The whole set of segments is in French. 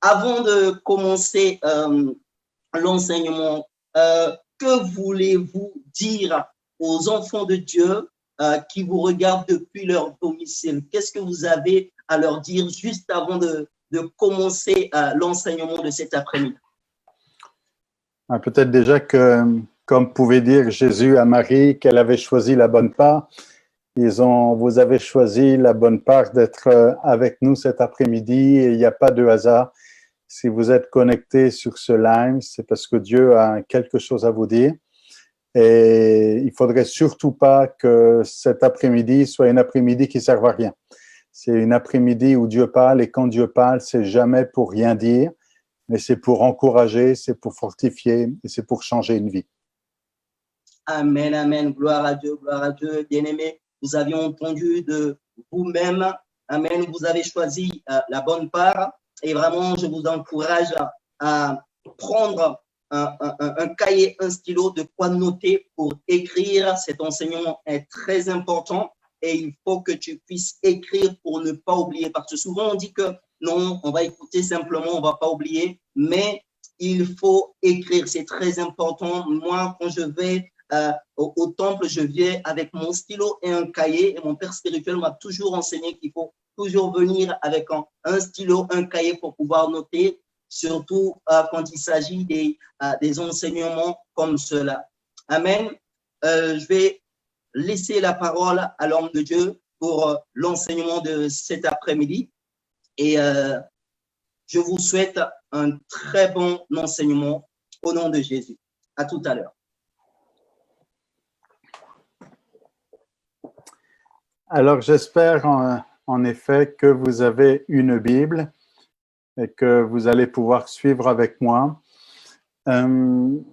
Avant de commencer l'enseignement, que voulez-vous dire aux enfants de Dieu qui vous regardent depuis leur domicile? Qu'est-ce que vous avez à leur dire juste avant de commencer l'enseignement de cet après-midi? Peut-être déjà que, comme pouvait dire Jésus à Marie, qu'elle avait choisi la bonne part. Vous avez choisi la bonne part d'être avec nous cet après-midi et il n'y a pas de hasard. Si vous êtes connecté sur ce live, c'est parce que Dieu a quelque chose à vous dire. Et il faudrait surtout pas que cet après-midi soit un après-midi qui ne serve à rien. C'est une après-midi où Dieu parle et quand Dieu parle, c'est jamais pour rien dire, mais c'est pour encourager, c'est pour fortifier et c'est pour changer une vie. Amen, amen. Gloire à Dieu, bien-aimés. Vous avez entendu de vous-même. Amen. Vous avez choisi la bonne part. Et vraiment, je vous encourage à prendre un cahier, un stylo, de quoi noter pour écrire. Cet enseignement est très important et il faut que tu puisses écrire pour ne pas oublier. Parce que souvent, on dit que non, on va écouter simplement, on ne va pas oublier. Mais il faut écrire. C'est très important. Moi, quand je vais au temple, je viens avec mon stylo et un cahier. Et mon père spirituel m'a toujours enseigné qu'il faut toujours venir avec un stylo, un cahier pour pouvoir noter, surtout quand il s'agit des enseignements comme cela. Amen. Je vais laisser la parole à l'homme de Dieu pour l'enseignement de cet après-midi. Et je vous souhaite un très bon enseignement au nom de Jésus. À tout à l'heure. Alors, j'espère en effet que vous avez une Bible et que vous allez pouvoir suivre avec moi. On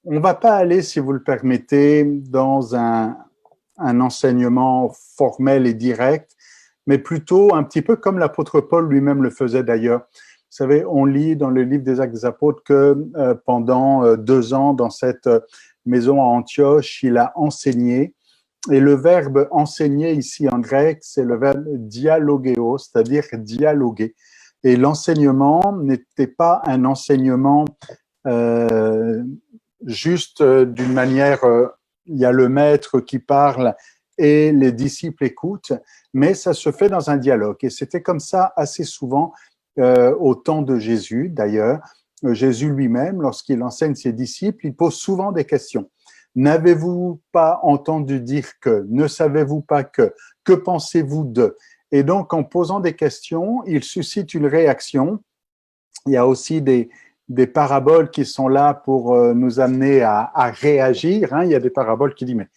ne va pas aller, si vous le permettez, dans un enseignement formel et direct, mais plutôt un petit peu comme l'apôtre Paul lui-même le faisait d'ailleurs. Vous savez, on lit dans le livre des Actes des Apôtres que pendant 2 ans, dans cette maison à Antioche, il a enseigné. Et le verbe enseigner ici en grec, c'est le verbe dialogeo, c'est-à-dire dialoguer. Et l'enseignement n'était pas un enseignement juste d'une manière, il y a le maître qui parle et les disciples écoutent, mais ça se fait dans un dialogue. Et c'était comme ça assez souvent au temps de Jésus. D'ailleurs, Jésus lui-même, lorsqu'il enseigne ses disciples, il pose souvent des questions. N'avez-vous pas entendu dire que? Ne savez-vous pas que? Que pensez-vous de? Et donc, en posant des questions, il suscite une réaction. Il y a aussi des paraboles qui sont là pour nous amener à réagir. Il y a des paraboles qui disent, mais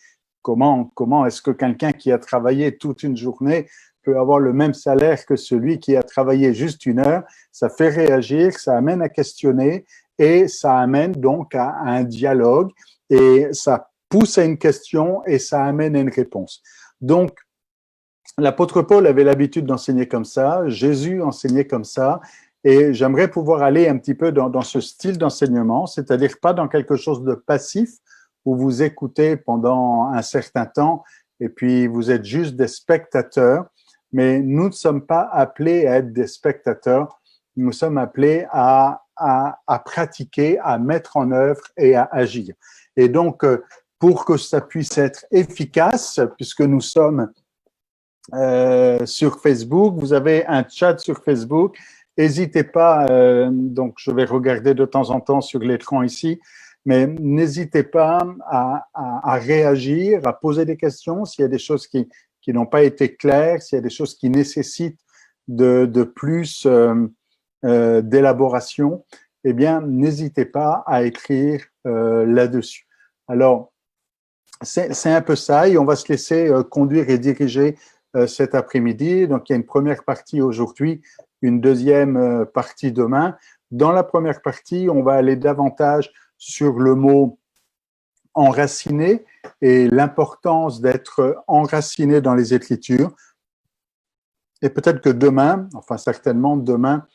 comment est-ce que quelqu'un qui a travaillé toute une journée peut avoir le même salaire que celui qui a travaillé juste 1 heure? Ça fait réagir, ça amène à questionner et ça amène donc à un dialogue. Et ça pousse à une question et ça amène à une réponse. Donc, l'apôtre Paul avait l'habitude d'enseigner comme ça, Jésus enseignait comme ça, et j'aimerais pouvoir aller un petit peu dans ce style d'enseignement, c'est-à-dire pas dans quelque chose de passif, où vous écoutez pendant un certain temps, et puis vous êtes juste des spectateurs, mais nous ne sommes pas appelés à être des spectateurs, nous sommes appelés à pratiquer, à mettre en œuvre et à agir. Et donc, pour que ça puisse être efficace, puisque nous sommes sur Facebook, vous avez un chat sur Facebook, n'hésitez pas, donc je vais regarder de temps en temps sur l'écran ici, mais n'hésitez pas à réagir, à poser des questions s'il y a des choses qui n'ont pas été claires, s'il y a des choses qui nécessitent de plus d'élaboration, eh bien, n'hésitez pas à écrire là-dessus. Alors, c'est un peu ça et on va se laisser conduire et diriger cet après-midi. Donc, il y a une première partie aujourd'hui, une deuxième partie demain. Dans la première partie, on va aller davantage sur le mot enraciné et l'importance d'être enraciné dans les Écritures. Et peut-être que demain, enfin certainement demain,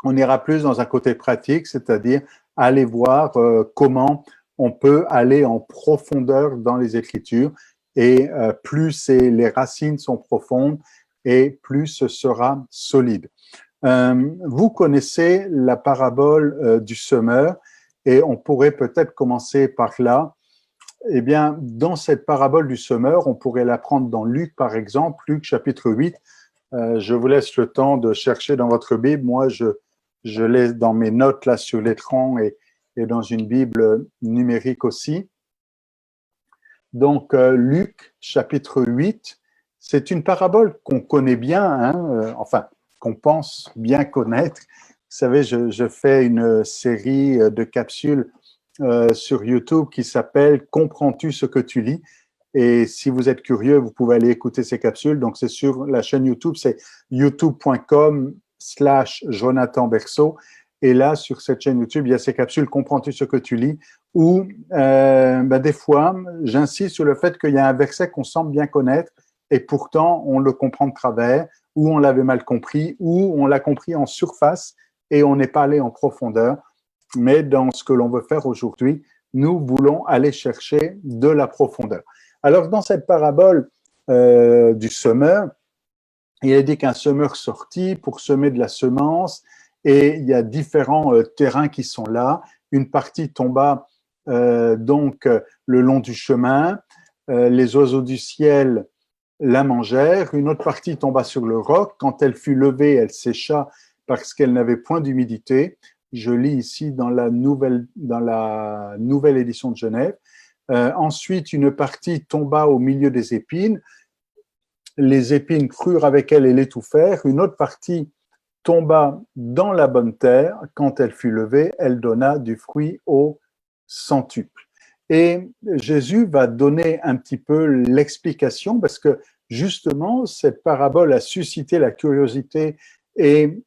on ira plus dans un côté pratique, c'est-à-dire aller voir comment on peut aller en profondeur dans les Écritures et plus les racines sont profondes et plus ce sera solide. Vous connaissez la parabole du semeur et on pourrait peut-être commencer par là. Eh bien, dans cette parabole du semeur, on pourrait la prendre dans Luc, par exemple, Luc chapitre 8. Je vous laisse le temps de chercher dans votre Bible. Moi, je l'ai dans mes notes là sur l'écran et dans une Bible numérique aussi. Donc, Luc chapitre 8, c'est une parabole qu'on connaît bien, hein, enfin, qu'on pense bien connaître. Vous savez, je fais une série de capsules sur YouTube qui s'appelle « Comprends-tu ce que tu lis ?» Et si vous êtes curieux, vous pouvez aller écouter ces capsules. Donc, c'est sur la chaîne YouTube, c'est youtube.com/Jonathan Berceau. Et là, sur cette chaîne YouTube, il y a ces capsules « Comprends-tu ce que tu lis ?» où des fois, j'insiste sur le fait qu'il y a un verset qu'on semble bien connaître et pourtant, on le comprend de travers, ou on l'avait mal compris, ou on l'a compris en surface et on n'est pas allé en profondeur. Mais dans ce que l'on veut faire aujourd'hui, nous voulons aller chercher de la profondeur. Alors, dans cette parabole du semeur, il est dit qu'un semeur sortit pour semer de la semence et il y a différents terrains qui sont là. Une partie tomba donc le long du chemin, les oiseaux du ciel la mangèrent. Une autre partie tomba sur le roc. Quand elle fut levée, elle sécha parce qu'elle n'avait point d'humidité. Je lis ici dans la nouvelle édition de Genève. Ensuite, une partie tomba au milieu des épines. Les épines crurent avec elle et l'étouffèrent. Une autre partie tomba dans la bonne terre. Quand elle fut levée, elle donna du fruit au centuple. Et Jésus va donner un petit peu l'explication parce que justement, cette parabole a suscité la curiosité et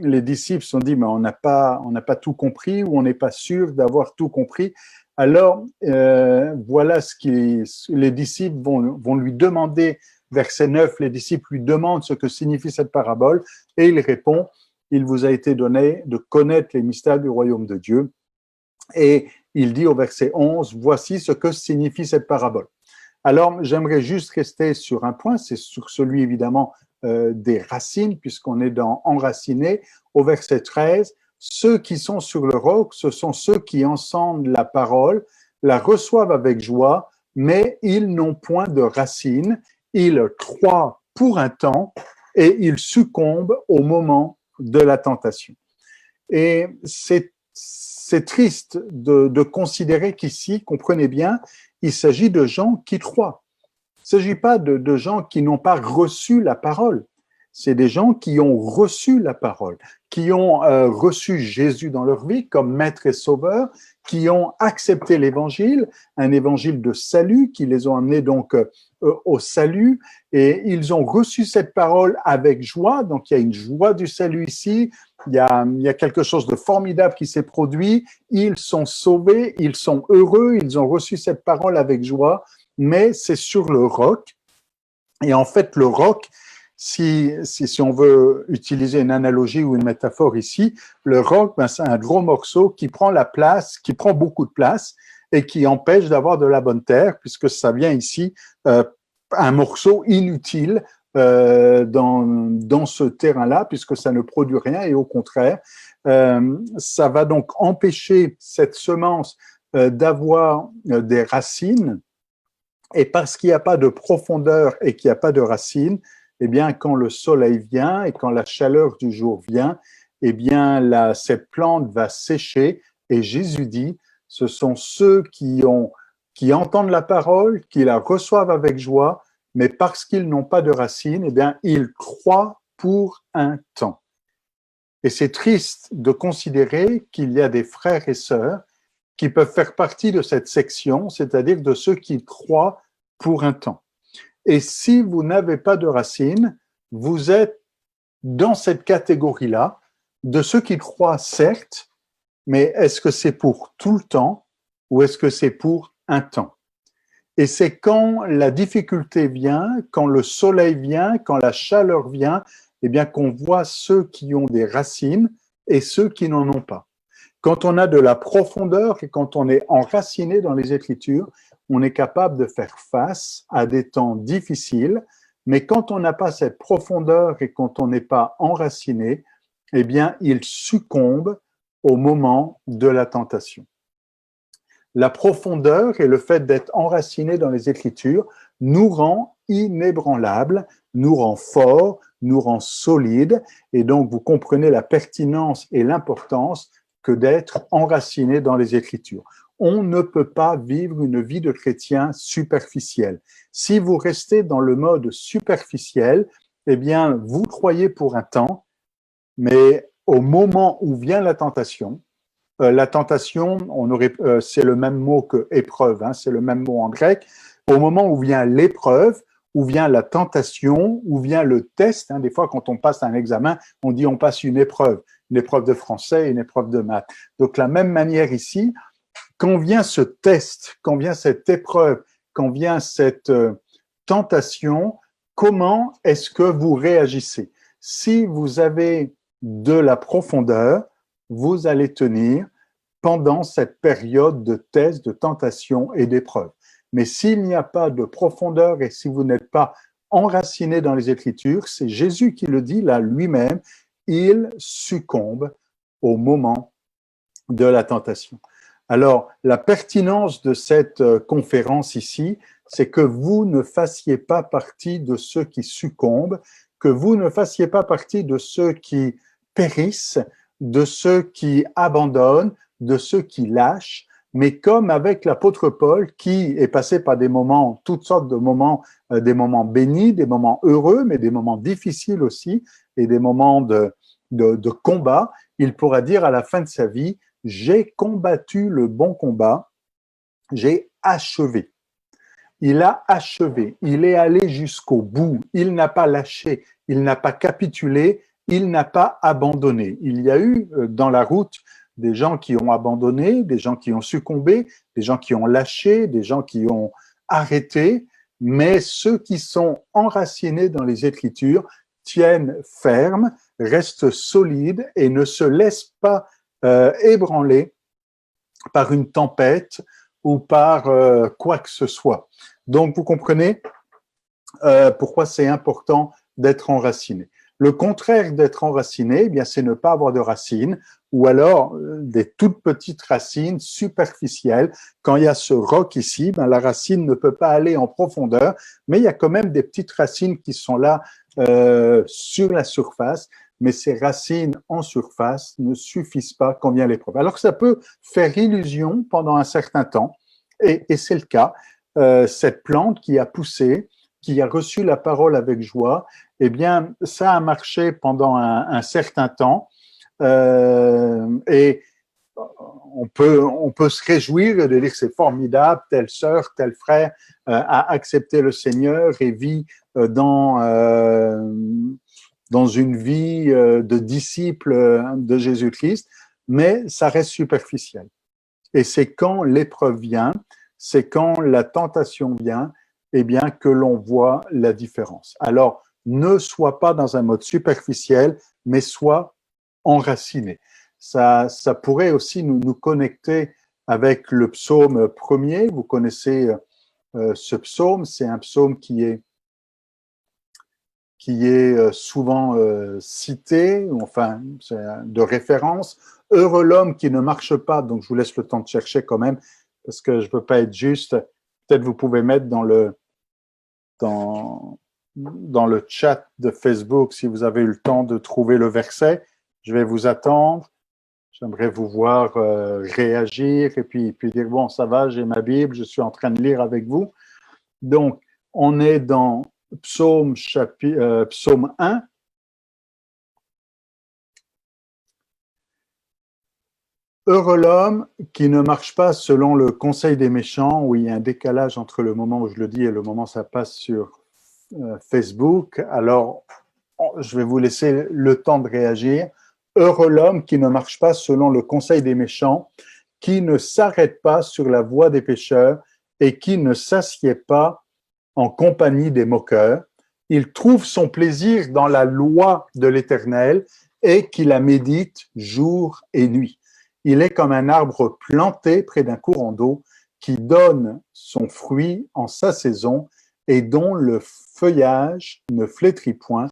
les disciples se sont dit, mais on n'a pas tout compris ou on n'est pas sûr d'avoir tout compris. Alors, voilà ce que les disciples vont lui demander, verset 9, les disciples lui demandent ce que signifie cette parabole et il répond, il vous a été donné de connaître les mystères du royaume de Dieu. Et il dit au verset 11, voici ce que signifie cette parabole. Alors, j'aimerais juste rester sur un point, c'est sur celui évidemment des racines, puisqu'on est dans enraciné. Au verset 13, ceux qui sont sur le roc, ce sont ceux qui entendent la parole, la reçoivent avec joie, mais ils n'ont point de racines, ils croient pour un temps et ils succombent au moment de la tentation. Et c'est triste de considérer qu'ici, comprenez bien, il s'agit de gens qui croient. Il ne s'agit pas de gens qui n'ont pas reçu la parole. C'est des gens qui ont reçu la parole, qui ont reçu Jésus dans leur vie comme maître et sauveur, qui ont accepté l'évangile, un évangile de salut, qui les ont amenés donc au salut, et ils ont reçu cette parole avec joie. Donc il y a une joie du salut ici, il y a quelque chose de formidable qui s'est produit, ils sont sauvés, ils sont heureux, ils ont reçu cette parole avec joie, mais c'est sur le roc. Et en fait, le roc, si on veut utiliser une analogie ou une métaphore ici, le roc, c'est un gros morceau qui prend la place, qui prend beaucoup de place et qui empêche d'avoir de la bonne terre, puisque ça vient ici un morceau inutile dans ce terrain-là, puisque ça ne produit rien et au contraire, ça va donc empêcher cette semence d'avoir des racines. Et parce qu'il n'y a pas de profondeur et qu'il n'y a pas de racines, eh bien, quand le soleil vient et quand la chaleur du jour vient, eh bien, cette plante va sécher. Et Jésus dit, ce sont ceux qui entendent la parole, qui la reçoivent avec joie, mais parce qu'ils n'ont pas de racines, eh bien, ils croient pour un temps. Et c'est triste de considérer qu'il y a des frères et sœurs qui peuvent faire partie de cette section, c'est-à-dire de ceux qui croient pour un temps. Et si vous n'avez pas de racines, vous êtes dans cette catégorie-là de ceux qui croient certes, mais est-ce que c'est pour tout le temps ou est-ce que c'est pour un temps? Et c'est quand la difficulté vient, quand le soleil vient, quand la chaleur vient, eh bien qu'on voit ceux qui ont des racines et ceux qui n'en ont pas. Quand on a de la profondeur et quand on est enraciné dans les Écritures, on est capable de faire face à des temps difficiles, mais quand on n'a pas cette profondeur et quand on n'est pas enraciné, eh bien, il succombe au moment de la tentation. La profondeur et le fait d'être enraciné dans les Écritures nous rend inébranlables, nous rend forts, nous rend solides, et donc vous comprenez la pertinence et l'importance que d'être enraciné dans les Écritures. On ne peut pas vivre une vie de chrétien superficielle. Si vous restez dans le mode superficiel, eh bien, vous croyez pour un temps, mais au moment où vient la tentation, c'est le même mot que épreuve, hein, c'est le même mot en grec. Au moment où vient l'épreuve, où vient la tentation, où vient le test, hein, des fois quand on passe un examen, on dit on passe une épreuve de français, une épreuve de maths. Donc la même manière ici, quand vient ce test, quand vient cette épreuve, quand vient cette tentation, comment est-ce que vous réagissez? Si vous avez de la profondeur, vous allez tenir pendant cette période de test, de tentation et d'épreuve. Mais s'il n'y a pas de profondeur et si vous n'êtes pas enraciné dans les Écritures, c'est Jésus qui le dit là lui-même, il succombe au moment de la tentation. Alors, la pertinence de cette conférence ici, c'est que vous ne fassiez pas partie de ceux qui succombent, que vous ne fassiez pas partie de ceux qui périssent, de ceux qui abandonnent, de ceux qui lâchent, mais comme avec l'apôtre Paul qui est passé par des moments, toutes sortes de moments, des moments bénis, des moments heureux, mais des moments difficiles aussi, et des moments de combat, il pourra dire à la fin de sa vie, j'ai combattu le bon combat, j'ai achevé. Il a achevé, il est allé jusqu'au bout, il n'a pas lâché, il n'a pas capitulé, il n'a pas abandonné. Il y a eu dans la route des gens qui ont abandonné, des gens qui ont succombé, des gens qui ont lâché, des gens qui ont arrêté, mais ceux qui sont enracinés dans les Écritures tiennent ferme, restent solides et ne se laissent pas ébranler par une tempête ou par quoi que ce soit. Donc, vous comprenez pourquoi c'est important d'être enraciné. Le contraire d'être enraciné, eh bien, c'est ne pas avoir de racines, ou alors des toutes petites racines superficielles. Quand il y a ce roc ici, ben, la racine ne peut pas aller en profondeur, mais il y a quand même des petites racines qui sont là sur la surface, mais ces racines en surface ne suffisent pas quand vient l'épreuve. Alors ça peut faire illusion pendant un certain temps, et c'est le cas. Cette plante qui a poussé, qui a reçu la parole avec joie, eh bien, ça a marché pendant un certain temps. Et on peut se réjouir de dire que c'est formidable, telle sœur, tel frère a accepté le Seigneur et vit dans une vie de disciple de Jésus-Christ, mais ça reste superficiel. Et c'est quand l'épreuve vient, c'est quand la tentation vient, eh bien, que l'on voit la différence. Alors, ne sois pas dans un mode superficiel, mais sois enraciné. Ça pourrait aussi nous connecter avec le psaume premier. Vous connaissez ce psaume, c'est un psaume qui est souvent cité, enfin, c'est de référence. Heureux l'homme qui ne marche pas, donc je vous laisse le temps de chercher quand même, parce que je ne veux pas être juste. Peut-être vous pouvez mettre dans le chat de Facebook, si vous avez eu le temps de trouver le verset. Je vais vous attendre. J'aimerais vous voir réagir et puis dire, bon, ça va, j'ai ma Bible, je suis en train de lire avec vous. Donc, on est dans Psaume 1. Heureux l'homme qui ne marche pas selon le conseil des méchants, où il y a un décalage entre le moment où je le dis et le moment où ça passe sur Facebook. Alors, je vais vous laisser le temps de réagir. Heureux l'homme qui ne marche pas selon le conseil des méchants, qui ne s'arrête pas sur la voie des pécheurs et qui ne s'assied pas en compagnie des moqueurs. Il trouve son plaisir dans la loi de l'Éternel et qui la médite jour et nuit. Il est comme un arbre planté près d'un courant d'eau qui donne son fruit en sa saison et dont le feuillage ne flétrit point.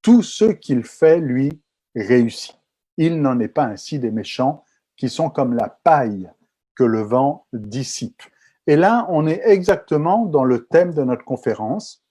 Tout ce qu'il fait, lui, réussi. Il n'en est pas ainsi des méchants qui sont comme la paille que le vent dissipe. Et là, on est exactement dans le thème de notre conférence.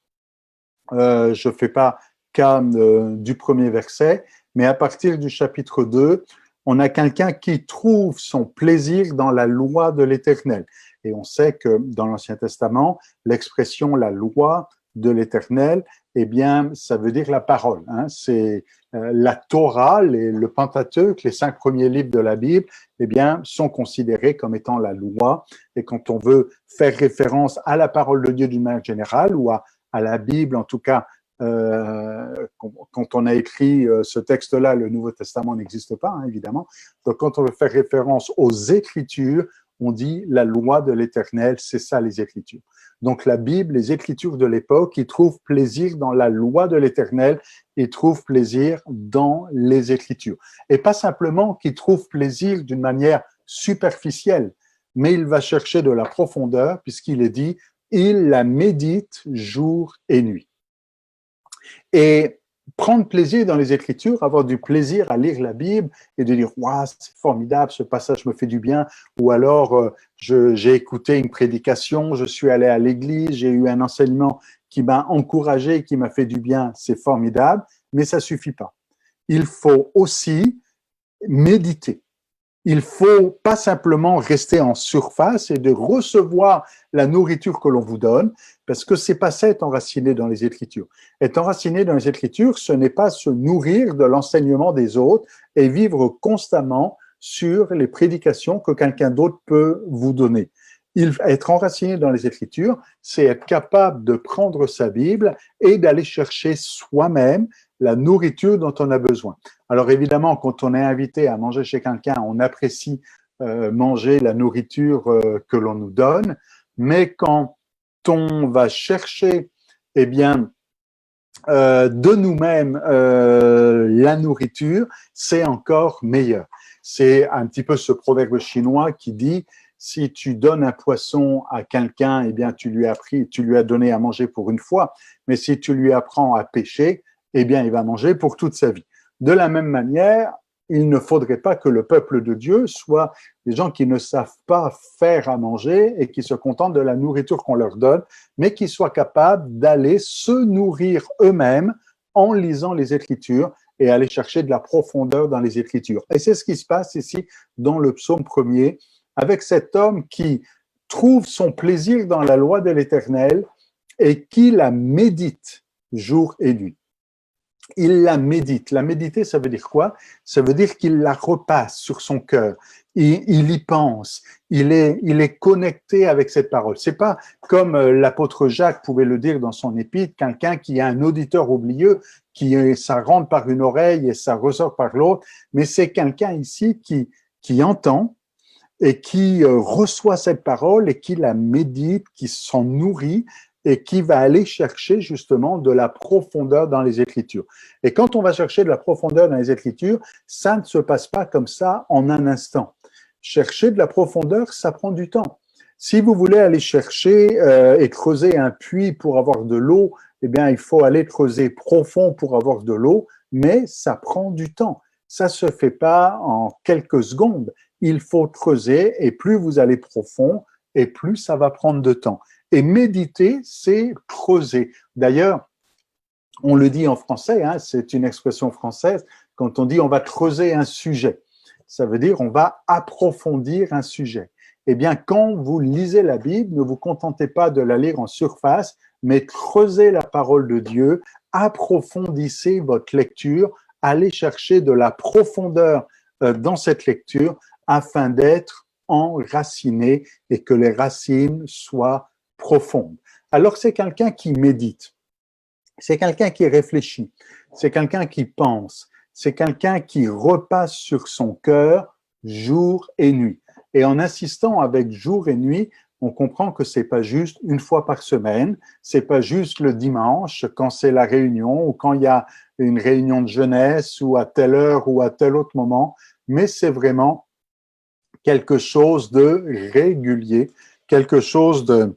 Je ne fais pas cas du premier verset, mais à partir du chapitre 2, on a quelqu'un qui trouve son plaisir dans la loi de l'Éternel. Et on sait que dans l'Ancien Testament, l'expression la loi de l'Éternel, eh bien, ça veut dire la parole. Hein. C'est la Torah, le Pentateuque, les 5 premiers livres de la Bible, eh bien, sont considérés comme étant la loi. Et quand on veut faire référence à la parole de Dieu d'une manière générale ou à la Bible, en tout cas, quand on a écrit ce texte-là, le Nouveau Testament n'existe pas, hein, évidemment. Donc, quand on veut faire référence aux Écritures, on dit la loi de l'Éternel, c'est ça les Écritures. Donc, la Bible, les Écritures de l'époque, ils trouvent plaisir dans la loi de l'Éternel, ils trouvent plaisir dans les Écritures. Et pas simplement qu'ils trouvent plaisir d'une manière superficielle, mais il va chercher de la profondeur, puisqu'il est dit, il la médite jour et nuit. Et prendre plaisir dans les Écritures, avoir du plaisir à lire la Bible et de dire « Waouh, c'est formidable, ce passage me fait du bien » ou alors j'ai écouté une prédication, je suis allé à l'église, j'ai eu un enseignement qui m'a encouragé, qui m'a fait du bien, c'est formidable, mais ça suffit pas. Il faut aussi méditer. Il faut pas simplement rester en surface et de recevoir la nourriture que l'on vous donne, parce que c'est pas ça être enraciné dans les Écritures. Être enraciné dans les Écritures, ce n'est pas se nourrir de l'enseignement des autres et vivre constamment sur les prédications que quelqu'un d'autre peut vous donner. Être enraciné dans les Écritures, c'est être capable de prendre sa Bible et d'aller chercher soi-même la nourriture dont on a besoin. Alors évidemment, quand on est invité à manger chez quelqu'un, on apprécie manger la nourriture que l'on nous donne, mais quand on va chercher, eh bien, de nous-mêmes la nourriture, c'est encore meilleur. C'est un petit peu ce proverbe chinois qui dit si tu donnes un poisson à quelqu'un, eh bien tu lui as donné à manger pour une fois, mais si tu lui apprends à pêcher, eh bien il va manger pour toute sa vie. De la même manière, il ne faudrait pas que le peuple de Dieu soit des gens qui ne savent pas faire à manger et qui se contentent de la nourriture qu'on leur donne, mais qui soient capables d'aller se nourrir eux-mêmes en lisant les Écritures et aller chercher de la profondeur dans les Écritures. Et c'est ce qui se passe ici dans le psaume 1er, avec cet homme qui trouve son plaisir dans la loi de l'Éternel et qui la médite jour et nuit. Il la médite. La méditer, ça veut dire quoi? Ça veut dire qu'il la repasse sur son cœur. Il y pense. Il est connecté avec cette parole. C'est pas comme l'apôtre Jacques pouvait le dire dans son épître, quelqu'un qui a un auditeur oublieux, ça rentre par une oreille et ça ressort par l'autre, mais c'est quelqu'un ici qui entend et qui reçoit cette parole et qui la médite, qui s'en nourrit et qui va aller chercher justement de la profondeur dans les Écritures. Et quand on va chercher de la profondeur dans les Écritures, ça ne se passe pas comme ça en un instant. Chercher de la profondeur, ça prend du temps. Si vous voulez aller chercher et creuser un puits pour avoir de l'eau, eh bien, il faut aller creuser profond pour avoir de l'eau, mais ça prend du temps. Ça se fait pas en quelques secondes. Il faut creuser et plus vous allez profond et plus ça va prendre de temps. Et méditer, c'est creuser. D'ailleurs, on le dit en français, hein, c'est une expression française, quand on dit on va creuser un sujet, ça veut dire on va approfondir un sujet. Eh bien, quand vous lisez la Bible, ne vous contentez pas de la lire en surface, mais creusez la parole de Dieu, approfondissez votre lecture, allez chercher de la profondeur dans cette lecture afin d'être enraciné et que les racines soient profondes. Alors, c'est quelqu'un qui médite, c'est quelqu'un qui réfléchit, c'est quelqu'un qui pense, c'est quelqu'un qui repasse sur son cœur jour et nuit. Et en insistant avec jour et nuit, on comprend que c'est pas juste une fois par semaine, c'est pas juste le dimanche quand c'est la réunion ou quand il y a une réunion de jeunesse ou à telle heure ou à tel autre moment, mais c'est vraiment quelque chose de régulier, quelque chose de...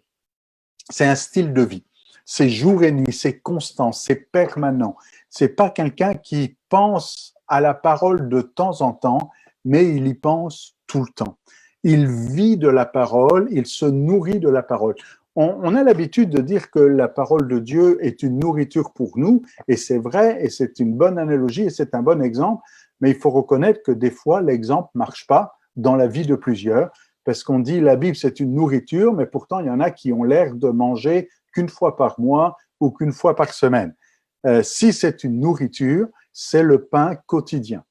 C'est un style de vie. C'est jour et nuit, c'est constant, c'est permanent. C'est pas quelqu'un qui pense à la parole de temps en temps, mais il y pense tout le temps. Il vit de la parole, il se nourrit de la parole. On a l'habitude de dire que la parole de Dieu est une nourriture pour nous, et c'est vrai, et c'est une bonne analogie, et c'est un bon exemple, mais il faut reconnaître que des fois, l'exemple ne marche pas dans la vie de plusieurs, parce qu'on dit la Bible, c'est une nourriture, mais pourtant, il y en a qui ont l'air de manger qu'une fois par mois ou qu'une fois par semaine. Si c'est une nourriture, c'est le pain quotidien.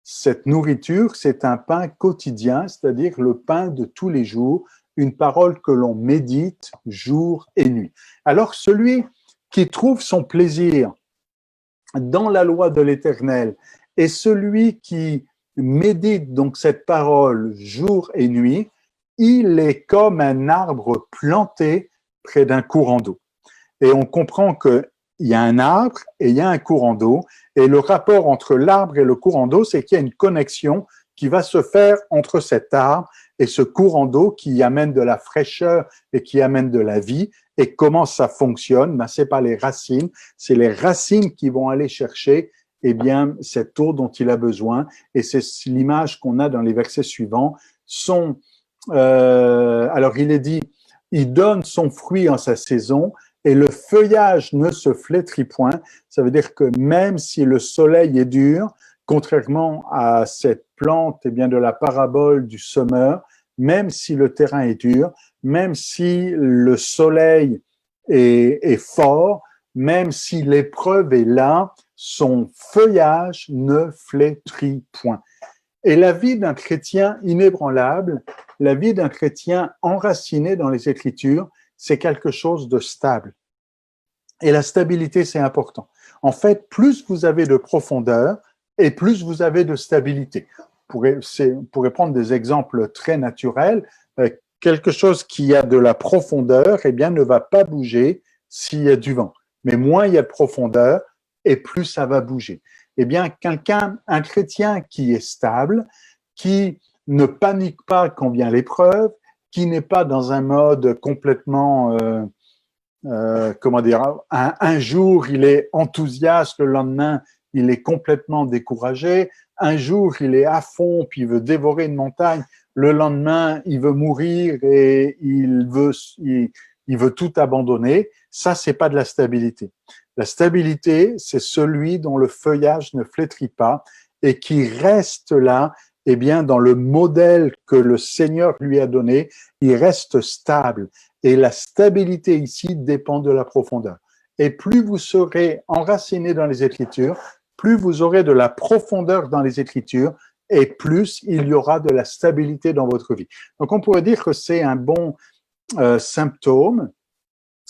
Cette nourriture, c'est un pain quotidien, c'est-à-dire le pain de tous les jours, une parole que l'on médite jour et nuit. Alors, celui qui trouve son plaisir dans la loi de l'Éternel et celui qui médite donc cette parole jour et nuit, il est comme un arbre planté près d'un courant d'eau. Et on comprend qu'il y a un arbre et il y a un courant d'eau. Et le rapport entre l'arbre et le courant d'eau, c'est qu'il y a une connexion qui va se faire entre cet arbre et ce courant d'eau qui amène de la fraîcheur et qui amène de la vie. Et comment ça fonctionne? Ben, c'est pas les racines, c'est les racines qui vont aller chercher eh bien, cette eau dont il a besoin. Et c'est l'image qu'on a dans les versets suivants. Alors, il est dit, il donne son fruit en sa saison et le feuillage ne se flétrit point. Ça veut dire que même si le soleil est dur, contrairement à cette plante eh bien, de la parabole du semeur, même si le terrain est dur, même si le soleil est fort, même si l'épreuve est là, son feuillage ne flétrit point. Et la vie d'un chrétien inébranlable, la vie d'un chrétien enraciné dans les Écritures, c'est quelque chose de stable. Et la stabilité, c'est important. En fait, plus vous avez de profondeur et plus vous avez de stabilité. On pourrait prendre des exemples très naturels. Quelque chose qui a de la profondeur, eh bien, ne va pas bouger s'il y a du vent. Mais moins il y a de profondeur et plus ça va bouger. Eh bien, un chrétien qui est stable, qui ne panique pas quand vient l'épreuve, qui n'est pas dans un mode complètement, comment dire, un jour il est enthousiaste, le lendemain il est complètement découragé, un jour il est à fond puis il veut dévorer une montagne, le lendemain il veut mourir et il veut tout abandonner. Ça, c'est pas de la stabilité. La stabilité, c'est celui dont le feuillage ne flétrit pas et qui reste là, eh bien, dans le modèle que le Seigneur lui a donné, il reste stable. Et la stabilité ici dépend de la profondeur. Et plus vous serez enraciné dans les Écritures, plus vous aurez de la profondeur dans les Écritures et plus il y aura de la stabilité dans votre vie. Donc, on pourrait dire que c'est un bon symptôme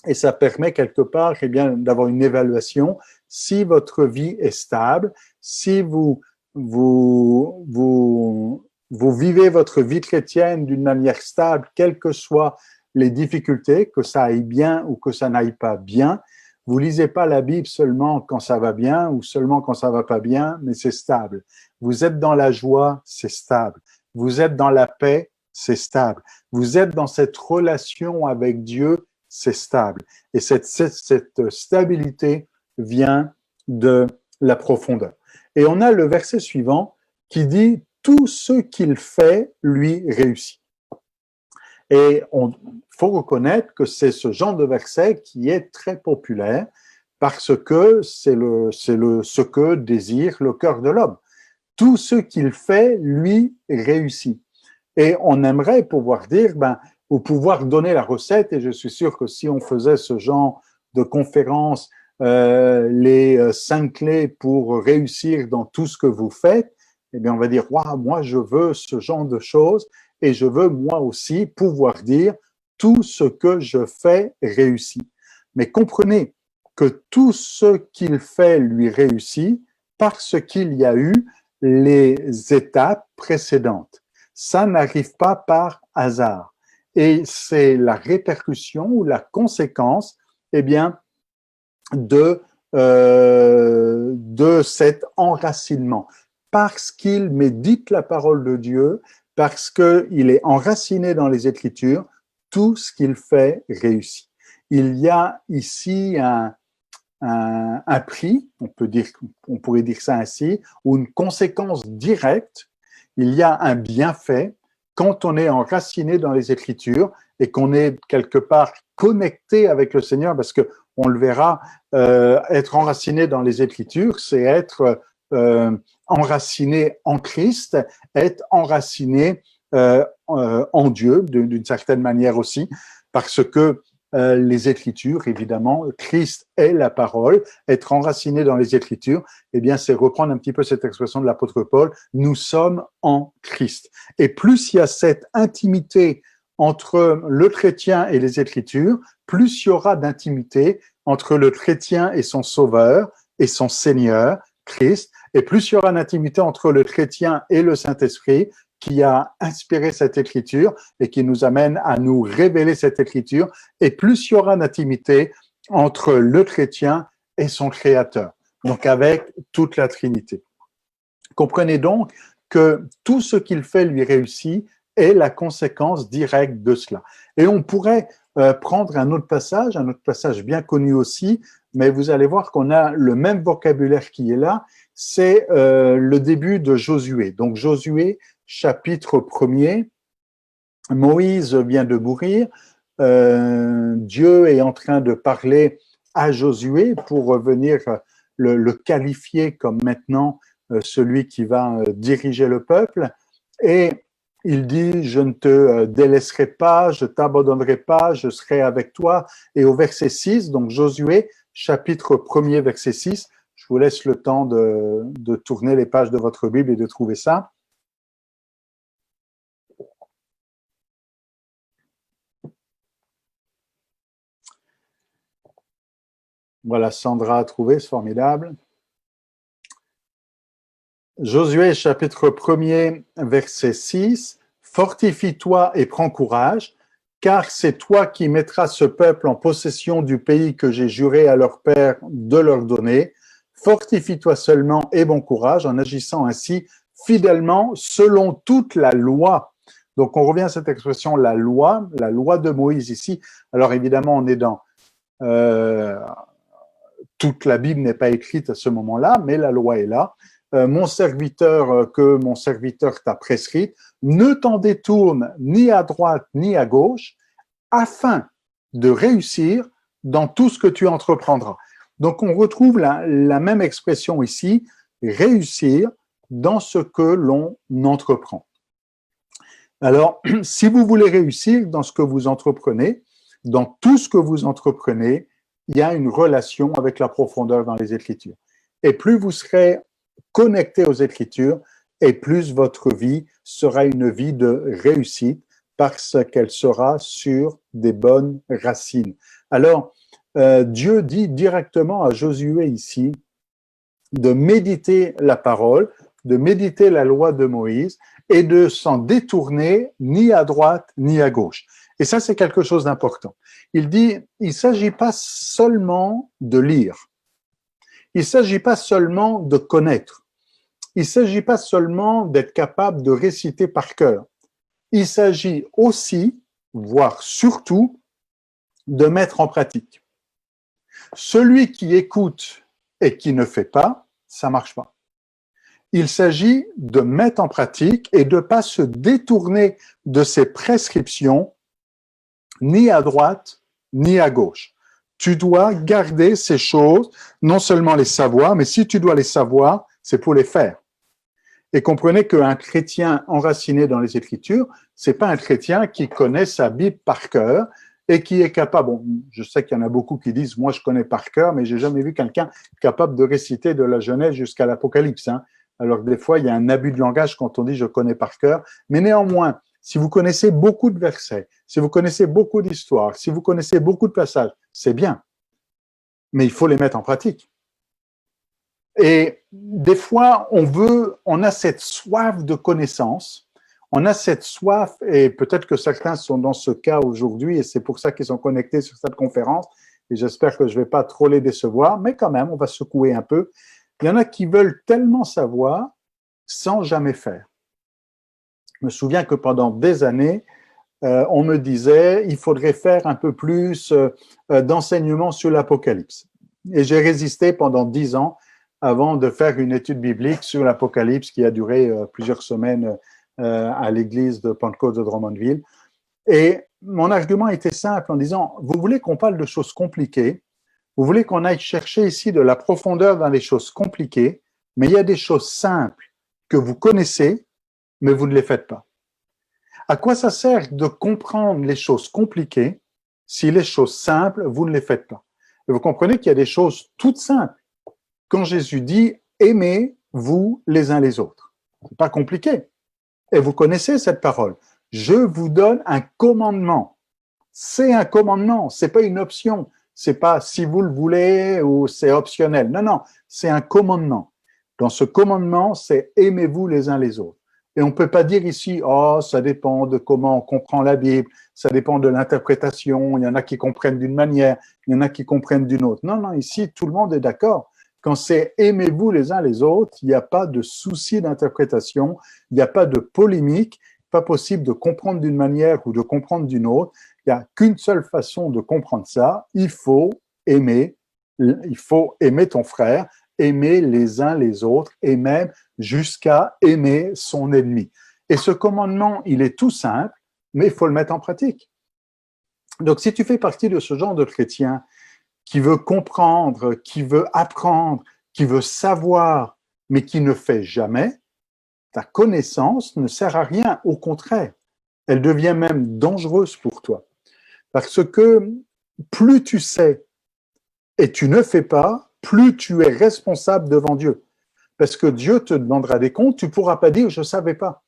et ça permet quelque part eh bien, d'avoir une évaluation si votre vie est stable, si vous vivez votre vie chrétienne d'une manière stable, quelles que soient les difficultés, que ça aille bien ou que ça n'aille pas bien. Vous lisez pas la Bible seulement quand ça va bien ou seulement quand ça va pas bien, mais c'est stable. Vous êtes dans la joie, c'est stable. Vous êtes dans la paix, c'est stable. Vous êtes dans cette relation avec Dieu, c'est stable. Et cette stabilité vient de la profondeur. Et on a le verset suivant qui dit « Tout ce qu'il fait, lui réussit ». Et il faut reconnaître que c'est ce genre de verset qui est très populaire parce que c'est ce que désire le cœur de l'homme. Tout ce qu'il fait, lui réussit. Et on aimerait pouvoir dire, ou pouvoir donner la recette, et je suis sûr que si on faisait ce genre de conférence, les 5 clés pour réussir dans tout ce que vous faites, eh bien, on va dire, waouh, moi, je veux ce genre de choses et je veux moi aussi pouvoir dire tout ce que je fais réussit. Mais comprenez que tout ce qu'il fait lui réussit parce qu'il y a eu les étapes précédentes. Ça n'arrive pas par hasard. Et c'est la répercussion ou la conséquence, eh bien, de cet enracinement. Parce qu'il médite la parole de Dieu, parce qu'il est enraciné dans les Écritures, tout ce qu'il fait réussit. Il y a ici un prix, on pourrait dire ça ainsi, ou une conséquence directe. Il y a un bienfait quand on est enraciné dans les Écritures et qu'on est quelque part connecté avec le Seigneur, parce que on le verra, être enraciné dans les Écritures, c'est être enraciné en Christ, être enraciné en Dieu d'une certaine manière aussi, parce que les Écritures, évidemment, Christ est la parole, être enraciné dans les Écritures, eh bien, c'est reprendre un petit peu cette expression de l'apôtre Paul, nous sommes en Christ. Et plus il y a cette intimité entre le chrétien et les Écritures, plus il y aura d'intimité entre le chrétien et son Sauveur et son Seigneur, Christ, et plus il y aura d'intimité entre le chrétien et le Saint-Esprit, qui a inspiré cette écriture et qui nous amène à nous révéler cette écriture, et plus il y aura d'intimité entre le chrétien et son créateur, donc avec toute la Trinité. Comprenez donc que tout ce qu'il fait lui réussit est la conséquence directe de cela. Et on pourrait prendre un autre passage bien connu aussi, mais vous allez voir qu'on a le même vocabulaire qui est là, c'est le début de Josué. Donc Josué, chapitre 1er, Moïse vient de mourir, Dieu est en train de parler à Josué pour venir le qualifier comme maintenant celui qui va diriger le peuple, et il dit « Je ne te délaisserai pas, je t'abandonnerai pas, je serai avec toi ». Et au verset 6, donc Josué, chapitre 1er, verset 6, je vous laisse le temps de tourner les pages de votre Bible et de trouver ça. Voilà, Sandra a trouvé, c'est formidable. Josué, chapitre 1er, verset 6, « Fortifie-toi et prends courage, car c'est toi qui mettras ce peuple en possession du pays que j'ai juré à leur père de leur donner. Fortifie-toi seulement et bon courage en agissant ainsi fidèlement selon toute la loi. » Donc, on revient à cette expression, la loi de Moïse ici. Alors, évidemment, on est dans... toute la Bible n'est pas écrite à ce moment-là, mais la loi est là. Mon serviteur que mon serviteur t'a prescrite, ne t'en détourne ni à droite ni à gauche, afin de réussir dans tout ce que tu entreprendras. Donc, on retrouve la même expression ici, réussir dans ce que l'on entreprend. Alors, si vous voulez réussir dans ce que vous entreprenez, dans tout ce que vous entreprenez, il y a une relation avec la profondeur dans les Écritures. Et plus vous serez connecté aux Écritures, et plus votre vie sera une vie de réussite parce qu'elle sera sur des bonnes racines. Alors, Dieu dit directement à Josué ici de méditer la parole, de méditer la loi de Moïse et de s'en détourner ni à droite ni à gauche. Et ça, c'est quelque chose d'important. Il dit, il ne s'agit pas seulement de lire. Il ne s'agit pas seulement de connaître. Il ne s'agit pas seulement d'être capable de réciter par cœur. Il s'agit aussi, voire surtout, de mettre en pratique. Celui qui écoute et qui ne fait pas, ça ne marche pas. Il s'agit de mettre en pratique et de ne pas se détourner de ses prescriptions, ni à droite, ni à gauche. Tu dois garder ces choses, non seulement les savoir, mais si tu dois les savoir, c'est pour les faire. Et comprenez qu'un chrétien enraciné dans les Écritures, c'est pas un chrétien qui connaît sa Bible par cœur et qui est capable, bon, je sais qu'il y en a beaucoup qui disent, moi je connais par cœur, mais j'ai jamais vu quelqu'un capable de réciter de la Genèse jusqu'à l'Apocalypse, hein. Alors que des fois, il y a un abus de langage quand on dit je connais par cœur, mais néanmoins, si vous connaissez beaucoup de versets, si vous connaissez beaucoup d'histoires, si vous connaissez beaucoup de passages, c'est bien, mais il faut les mettre en pratique. Et des fois, on a cette soif de connaissance, on a cette soif, et peut-être que certains sont dans ce cas aujourd'hui, et c'est pour ça qu'ils sont connectés sur cette conférence, et j'espère que je ne vais pas trop les décevoir, mais quand même, on va secouer un peu. Il y en a qui veulent tellement savoir sans jamais faire. Je me souviens que pendant des années, on me disait il faudrait faire un peu plus d'enseignement sur l'Apocalypse. Et j'ai résisté pendant 10 ans avant de faire une étude biblique sur l'Apocalypse qui a duré plusieurs semaines à l'église de Pentecôte de Drummondville. Et mon argument était simple en disant, vous voulez qu'on parle de choses compliquées, vous voulez qu'on aille chercher ici de la profondeur dans les choses compliquées, mais il y a des choses simples que vous connaissez, mais vous ne les faites pas. À quoi ça sert de comprendre les choses compliquées si les choses simples, vous ne les faites pas? Et vous comprenez qu'il y a des choses toutes simples. Quand Jésus dit « aimez-vous les uns les autres », c'est pas compliqué. Et vous connaissez cette parole. « Je vous donne un commandement ». C'est un commandement, c'est pas une option. C'est pas si vous le voulez ou c'est optionnel. Non, non, c'est un commandement. Dans ce commandement, c'est « aimez-vous les uns les autres ». Et on ne peut pas dire ici, oh, ça dépend de comment on comprend la Bible, ça dépend de l'interprétation, il y en a qui comprennent d'une manière, il y en a qui comprennent d'une autre. Non, non, ici, tout le monde est d'accord. Quand c'est aimez-vous les uns les autres, il n'y a pas de souci d'interprétation, il n'y a pas de polémique, pas possible de comprendre d'une manière ou de comprendre d'une autre. Il n'y a qu'une seule façon de comprendre ça, il faut aimer ton frère, aimer les uns les autres et même jusqu'à aimer son ennemi. Et ce commandement, il est tout simple, mais il faut le mettre en pratique. Donc, si tu fais partie de ce genre de chrétien qui veut comprendre, qui veut apprendre, qui veut savoir, mais qui ne fait jamais, ta connaissance ne sert à rien. Au contraire, elle devient même dangereuse pour toi. Parce que plus tu sais et tu ne fais pas, plus tu es responsable devant Dieu. Parce que Dieu te demandera des comptes, tu ne pourras pas dire « je ne savais pas ».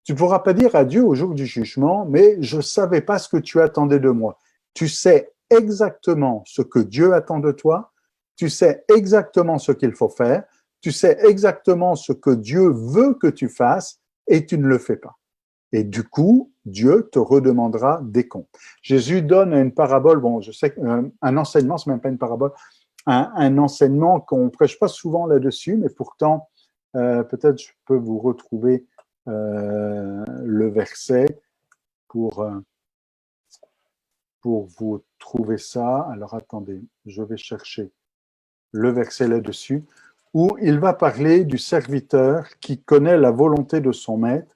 Tu ne pourras pas dire à Dieu au jour du jugement « mais je ne savais pas ce que tu attendais de moi ». Tu sais exactement ce que Dieu attend de toi, tu sais exactement ce qu'il faut faire, tu sais exactement ce que Dieu veut que tu fasses et tu ne le fais pas. Et du coup, Dieu te redemandera des comptes. Jésus donne une parabole, bon, je sais qu'un enseignement, ce n'est même pas une parabole, un enseignement qu'on ne prêche pas souvent là-dessus, mais pourtant, peut-être je peux vous retrouver le verset pour vous trouver ça. Alors attendez, je vais chercher le verset là-dessus, où il va parler du serviteur qui connaît la volonté de son maître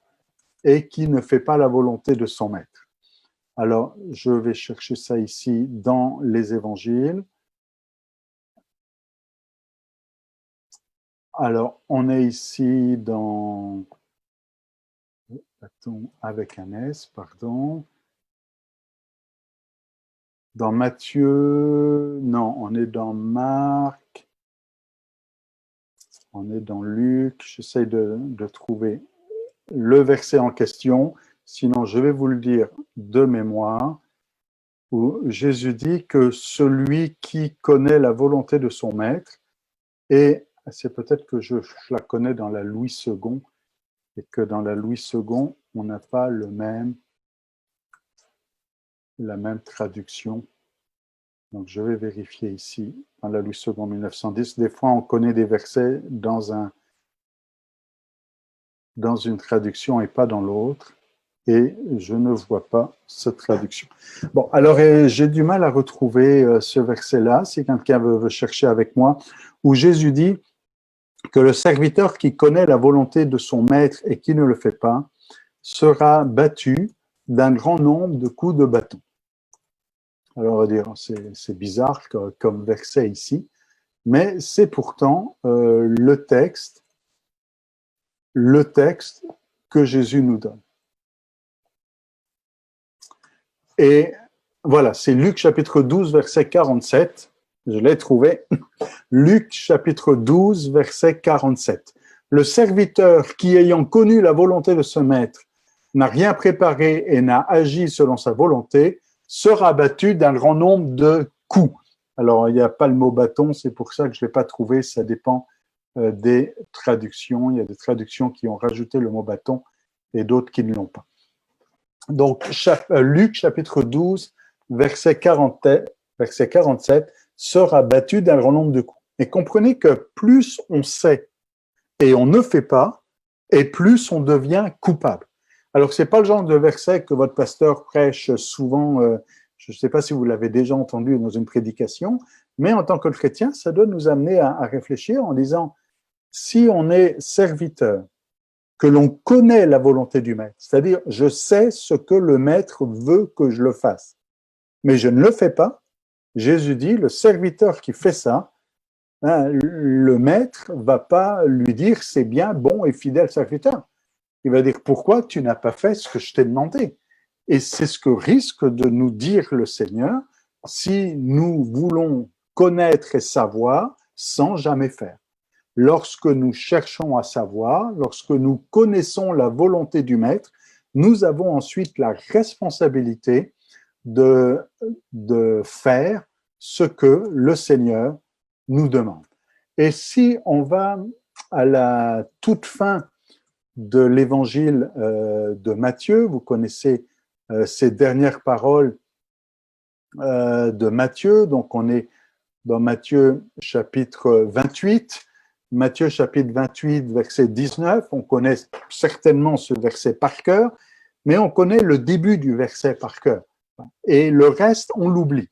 et qui ne fait pas la volonté de son maître. Alors, je vais chercher ça ici dans les évangiles. Alors, on est ici dans... Attends, avec un S, pardon. Dans Matthieu, non, on est dans Marc, on est dans Luc. J'essaie de trouver le verset en question, sinon je vais vous le dire de mémoire, où Jésus dit que celui qui connaît la volonté de son maître, et c'est peut-être que je la connais dans la Louis II, et que dans la Louis II, on n'a pas la même traduction. Donc, je vais vérifier ici, dans la Louis II 1910. Des fois, on connaît des versets dans une traduction et pas dans l'autre. Et je ne vois pas cette traduction. Bon, alors, j'ai du mal à retrouver ce verset-là, si quelqu'un veut chercher avec moi, où Jésus dit que le serviteur qui connaît la volonté de son maître et qui ne le fait pas sera battu d'un grand nombre de coups de bâton. Alors, on va dire, c'est bizarre comme verset ici, mais c'est pourtant le texte que Jésus nous donne. Et voilà, c'est Luc chapitre 12, verset 47. Je l'ai trouvé. Luc chapitre 12, verset 47. Le serviteur qui, ayant connu la volonté de ce maître, n'a rien préparé et n'a agi selon sa volonté, sera battu d'un grand nombre de coups. Alors, il n'y a pas le mot bâton, c'est pour ça que je ne l'ai pas trouvé, ça dépend des traductions. Il y a des traductions qui ont rajouté le mot bâton et d'autres qui ne l'ont pas. Donc, Luc chapitre 12, verset 47, sera battu d'un grand nombre de coups. Et comprenez que plus on sait et on ne fait pas, et plus on devient coupable. Alors, ce n'est pas le genre de verset que votre pasteur prêche souvent, je ne sais pas si vous l'avez déjà entendu dans une prédication, Mais en tant que chrétien, ça doit nous amener à réfléchir en disant, si on est serviteur, que l'on connaît la volonté du maître, c'est-à-dire je sais ce que le maître veut que je le fasse, mais je ne le fais pas. Jésus dit, le serviteur qui fait ça, hein, le maître va pas lui dire c'est bien, bon et fidèle serviteur. Il va dire pourquoi tu n'as pas fait ce que je t'ai demandé. Et c'est ce que risque de nous dire le Seigneur si nous voulons connaître et savoir sans jamais faire. Lorsque nous cherchons à savoir, lorsque nous connaissons la volonté du maître, nous avons ensuite la responsabilité de faire ce que le Seigneur nous demande. Et si on va à la toute fin de l'évangile de Matthieu, vous connaissez ces dernières paroles de Matthieu, donc on est dans Matthieu chapitre 28, Matthieu chapitre 28, verset 19, on connaît certainement ce verset par cœur, mais on connaît le début du verset par cœur. Et le reste, on l'oublie.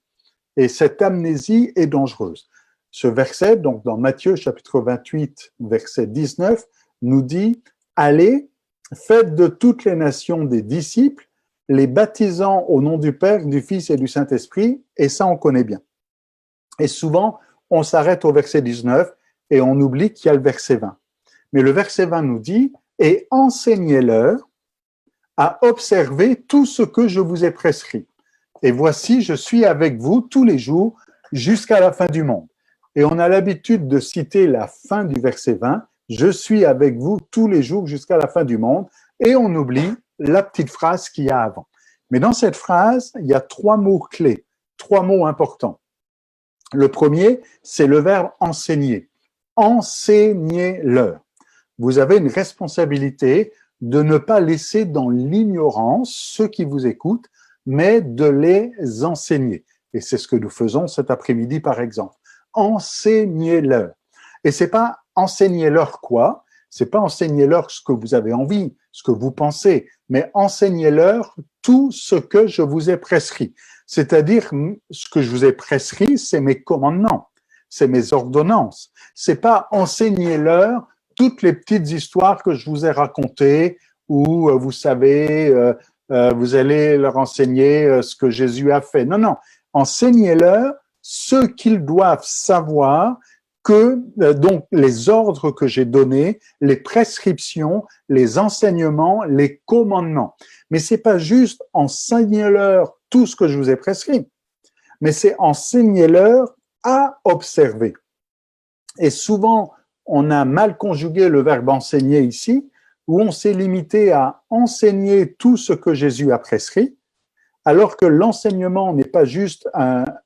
Et cette amnésie est dangereuse. Ce verset, donc dans Matthieu chapitre 28, verset 19, nous dit « Allez, faites de toutes les nations des disciples, les baptisant au nom du Père, du Fils et du Saint-Esprit », et ça on connaît bien. Et souvent, on s'arrête au verset 19 et on oublie qu'il y a le verset 20. Mais le verset 20 nous dit « Et enseignez-leur à observer tout ce que je vous ai prescrit. Et voici, je suis avec vous tous les jours jusqu'à la fin du monde. » Et on a l'habitude de citer la fin du verset 20, « Je suis avec vous tous les jours jusqu'à la fin du monde », et on oublie la petite phrase qu'il y a avant. Mais dans cette phrase, il y a 3 mots clés, 3 mots importants. Le premier, c'est le verbe enseigner. Enseignez-leur. Vous avez une responsabilité de ne pas laisser dans l'ignorance ceux qui vous écoutent, mais de les enseigner. Et c'est ce que nous faisons cet après-midi, par exemple. Enseignez-leur. Et c'est pas enseignez-leur quoi, c'est pas enseignez-leur ce que vous avez envie, ce que vous pensez, mais enseignez-leur tout ce que je vous ai prescrit. C'est-à-dire, ce que je vous ai prescrit, c'est mes commandements, c'est mes ordonnances. C'est pas enseignez-leur toutes les petites histoires que je vous ai racontées où, vous savez, vous allez leur enseigner ce que Jésus a fait. Non, non. Enseignez-leur ce qu'ils doivent savoir que, donc, les ordres que j'ai donnés, les prescriptions, les enseignements, les commandements. Mais c'est pas juste enseignez-leur tout ce que je vous ai prescrit, mais c'est enseignez-leur à observer. Et souvent, on a mal conjugué le verbe enseigner ici, où on s'est limité à enseigner tout ce que Jésus a prescrit, alors que l'enseignement n'est pas juste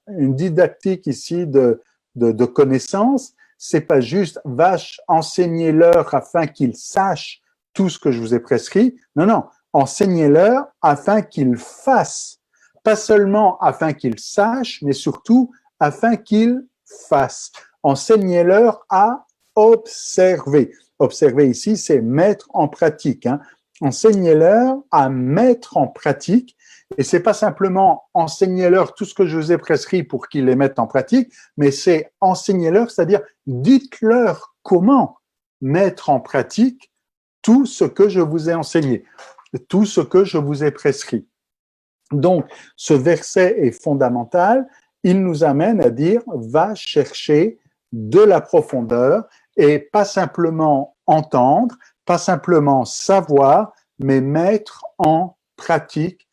une didactique ici de connaissances, c'est pas juste vache, enseignez-leur afin qu'ils sachent tout ce que je vous ai prescrit. Non, non, enseignez-leur afin qu'ils fassent, pas seulement afin qu'ils sachent, mais surtout afin qu'ils fassent. Enseignez-leur à observer. Observer ici, c'est mettre en pratique. Hein. Enseignez-leur à mettre en pratique. Et c'est pas simplement enseignez-leur tout ce que je vous ai prescrit pour qu'ils les mettent en pratique, mais c'est enseignez-leur, c'est-à-dire dites-leur comment mettre en pratique tout ce que je vous ai enseigné, tout ce que je vous ai prescrit. Donc, ce verset est fondamental. Il nous amène à dire va chercher de la profondeur et pas simplement entendre, pas simplement savoir, mais mettre en pratique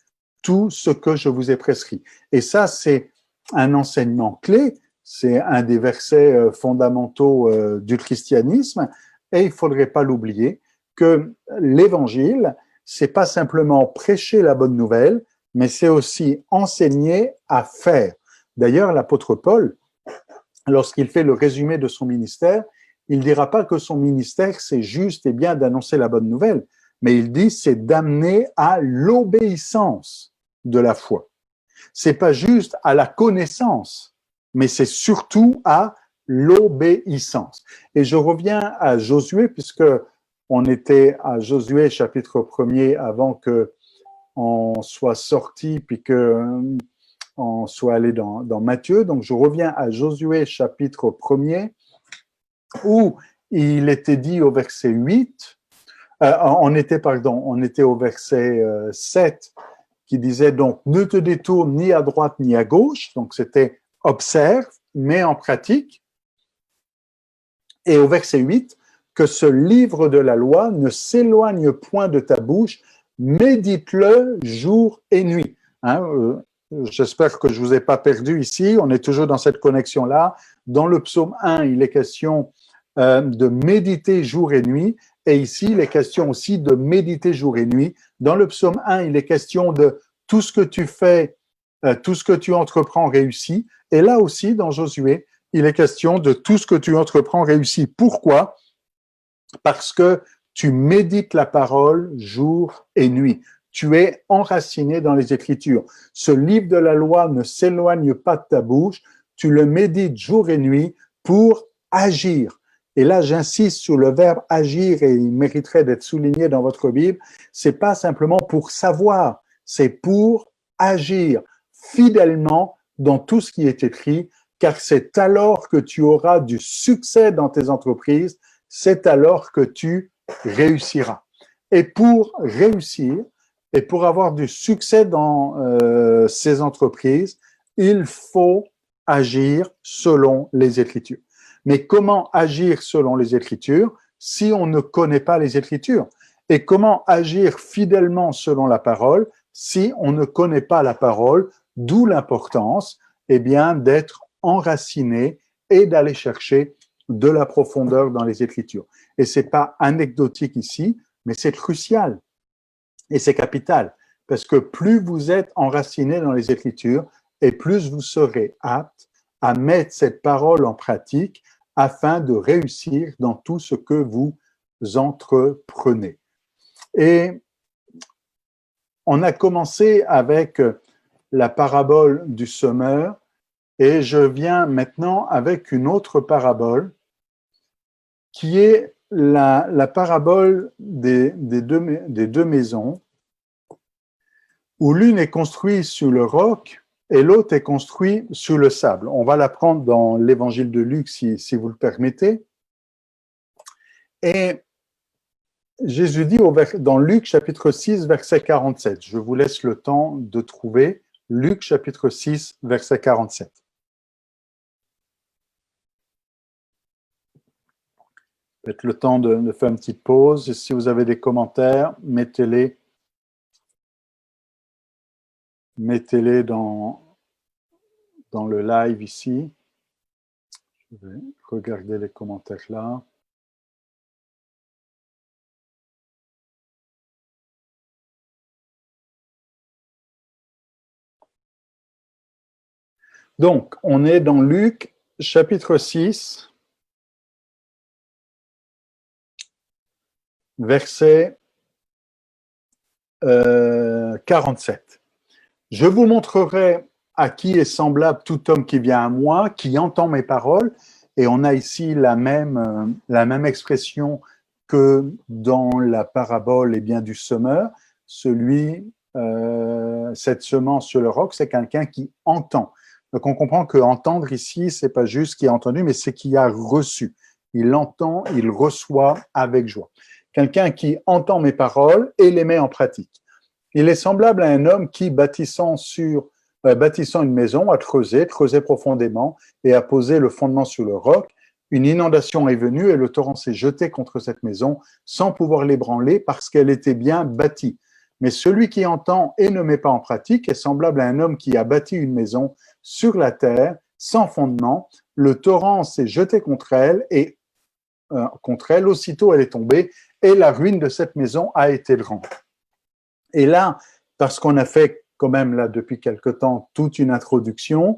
tout ce que je vous ai prescrit. Et ça, c'est un enseignement clé, c'est un des versets fondamentaux du christianisme, et il ne faudrait pas l'oublier que l'évangile, c'est pas simplement prêcher la bonne nouvelle, mais c'est aussi enseigner à faire. D'ailleurs, l'apôtre Paul, lorsqu'il fait le résumé de son ministère, il ne dira pas que son ministère, c'est juste et bien d'annoncer la bonne nouvelle, mais il dit c'est d'amener à l'obéissance de la foi. C'est pas juste à la connaissance, mais c'est surtout à l'obéissance. Et je reviens à Josué, puisque on était à Josué chapitre 1er avant que on soit sorti, puis que on soit allé dans Matthieu. Donc, je reviens à Josué chapitre 1er, où il était dit au verset 8, on était au verset 7, qui disait donc « Ne te détourne ni à droite ni à gauche », donc c'était « observe, mets en pratique ». Et au verset 8, que ce livre de la loi ne s'éloigne point de ta bouche, médite-le jour et nuit. Hein, j'espère que je ne vous ai pas perdu ici, on est toujours dans cette connexion-là. Dans le psaume 1, il est question de méditer jour et nuit, et ici, il est question aussi de méditer jour et nuit. Dans le psaume 1, il est question de tout ce que tu fais, tout ce que tu entreprends réussit, et là aussi, dans Josué, il est question de tout ce que tu entreprends réussit. Pourquoi? Parce que tu médites la parole jour et nuit. Tu es enraciné dans les Écritures. Ce livre de la loi ne s'éloigne pas de ta bouche. Tu le médites jour et nuit pour agir. Et là, j'insiste sur le verbe agir et il mériterait d'être souligné dans votre Bible. C'est pas simplement pour savoir, c'est pour agir fidèlement dans tout ce qui est écrit, car c'est alors que tu auras du succès dans tes entreprises, c'est alors que tu réussiras. Et pour réussir, et pour avoir du succès dans ces entreprises, il faut agir selon les Écritures. Mais comment agir selon les Écritures si on ne connaît pas les Écritures? Et comment agir fidèlement selon la parole si on ne connaît pas la parole? D'où l'importance, eh bien, d'être enraciné et d'aller chercher de la profondeur dans les Écritures. Et c'est pas anecdotique ici, mais c'est crucial et c'est capital, parce que plus vous êtes enraciné dans les Écritures, et plus vous serez apte à mettre cette parole en pratique afin de réussir dans tout ce que vous entreprenez. Et on a commencé avec la parabole du semeur, et je viens maintenant avec une autre parabole qui est la parabole des deux maisons, où l'une est construite sur le roc et l'autre est construite sur le sable. On va l'apprendre dans l'évangile de Luc, si vous le permettez. Et Jésus dit dans Luc chapitre 6, verset 47, je vous laisse le temps de trouver Luc chapitre 6, verset 47. Faites le temps de faire une petite pause. Et si vous avez des commentaires, mettez-les dans le live ici. Je vais regarder les commentaires là. Donc, on est dans Luc chapitre 6, verset 47. Je vous montrerai à qui est semblable tout homme qui vient à moi, qui entend mes paroles. Et on a ici la même expression que dans la parabole du semeur. Cette semence sur le roc, c'est quelqu'un qui entend. Donc on comprend que entendre ici, c'est pas juste qui a entendu, mais c'est qui a reçu. Il entend, il reçoit avec joie. Quelqu'un qui entend mes paroles et les met en pratique. Il est semblable à un homme qui, bâtissant une maison, a creusé profondément et a posé le fondement sur le roc. Une inondation est venue et le torrent s'est jeté contre cette maison sans pouvoir l'ébranler parce qu'elle était bien bâtie. Mais celui qui entend et ne met pas en pratique est semblable à un homme qui a bâti une maison sur la terre, sans fondement. Le torrent s'est jeté contre elle et aussitôt elle est tombée et la ruine de cette maison a été grande. Et là, parce qu'on a fait quand même là depuis quelque temps toute une introduction,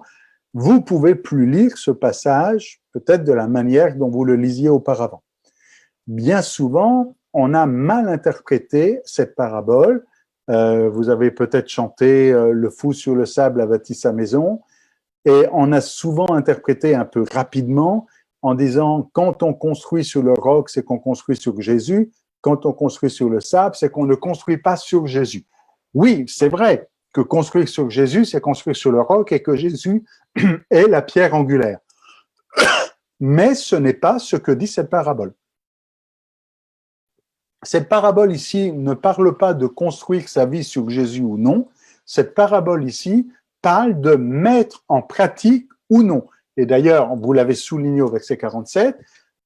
vous pouvez plus lire ce passage peut-être de la manière dont vous le lisiez auparavant. Bien souvent, on a mal interprété cette parabole. Vous avez peut-être chanté « Le fou sur le sable a bâti sa maison » et on a souvent interprété un peu rapidement en disant « Quand on construit sur le roc, c'est qu'on construit sur Jésus. Quand on construit sur le sable, c'est qu'on ne construit pas sur Jésus. » Oui, c'est vrai, que construire sur Jésus, c'est construire sur le roc et que Jésus est la pierre angulaire. Mais ce n'est pas ce que dit cette parabole. Cette parabole ici ne parle pas de construire sa vie sur Jésus ou non. Cette parabole ici parle de mettre en pratique ou non. Et d'ailleurs, vous l'avez souligné au verset 47,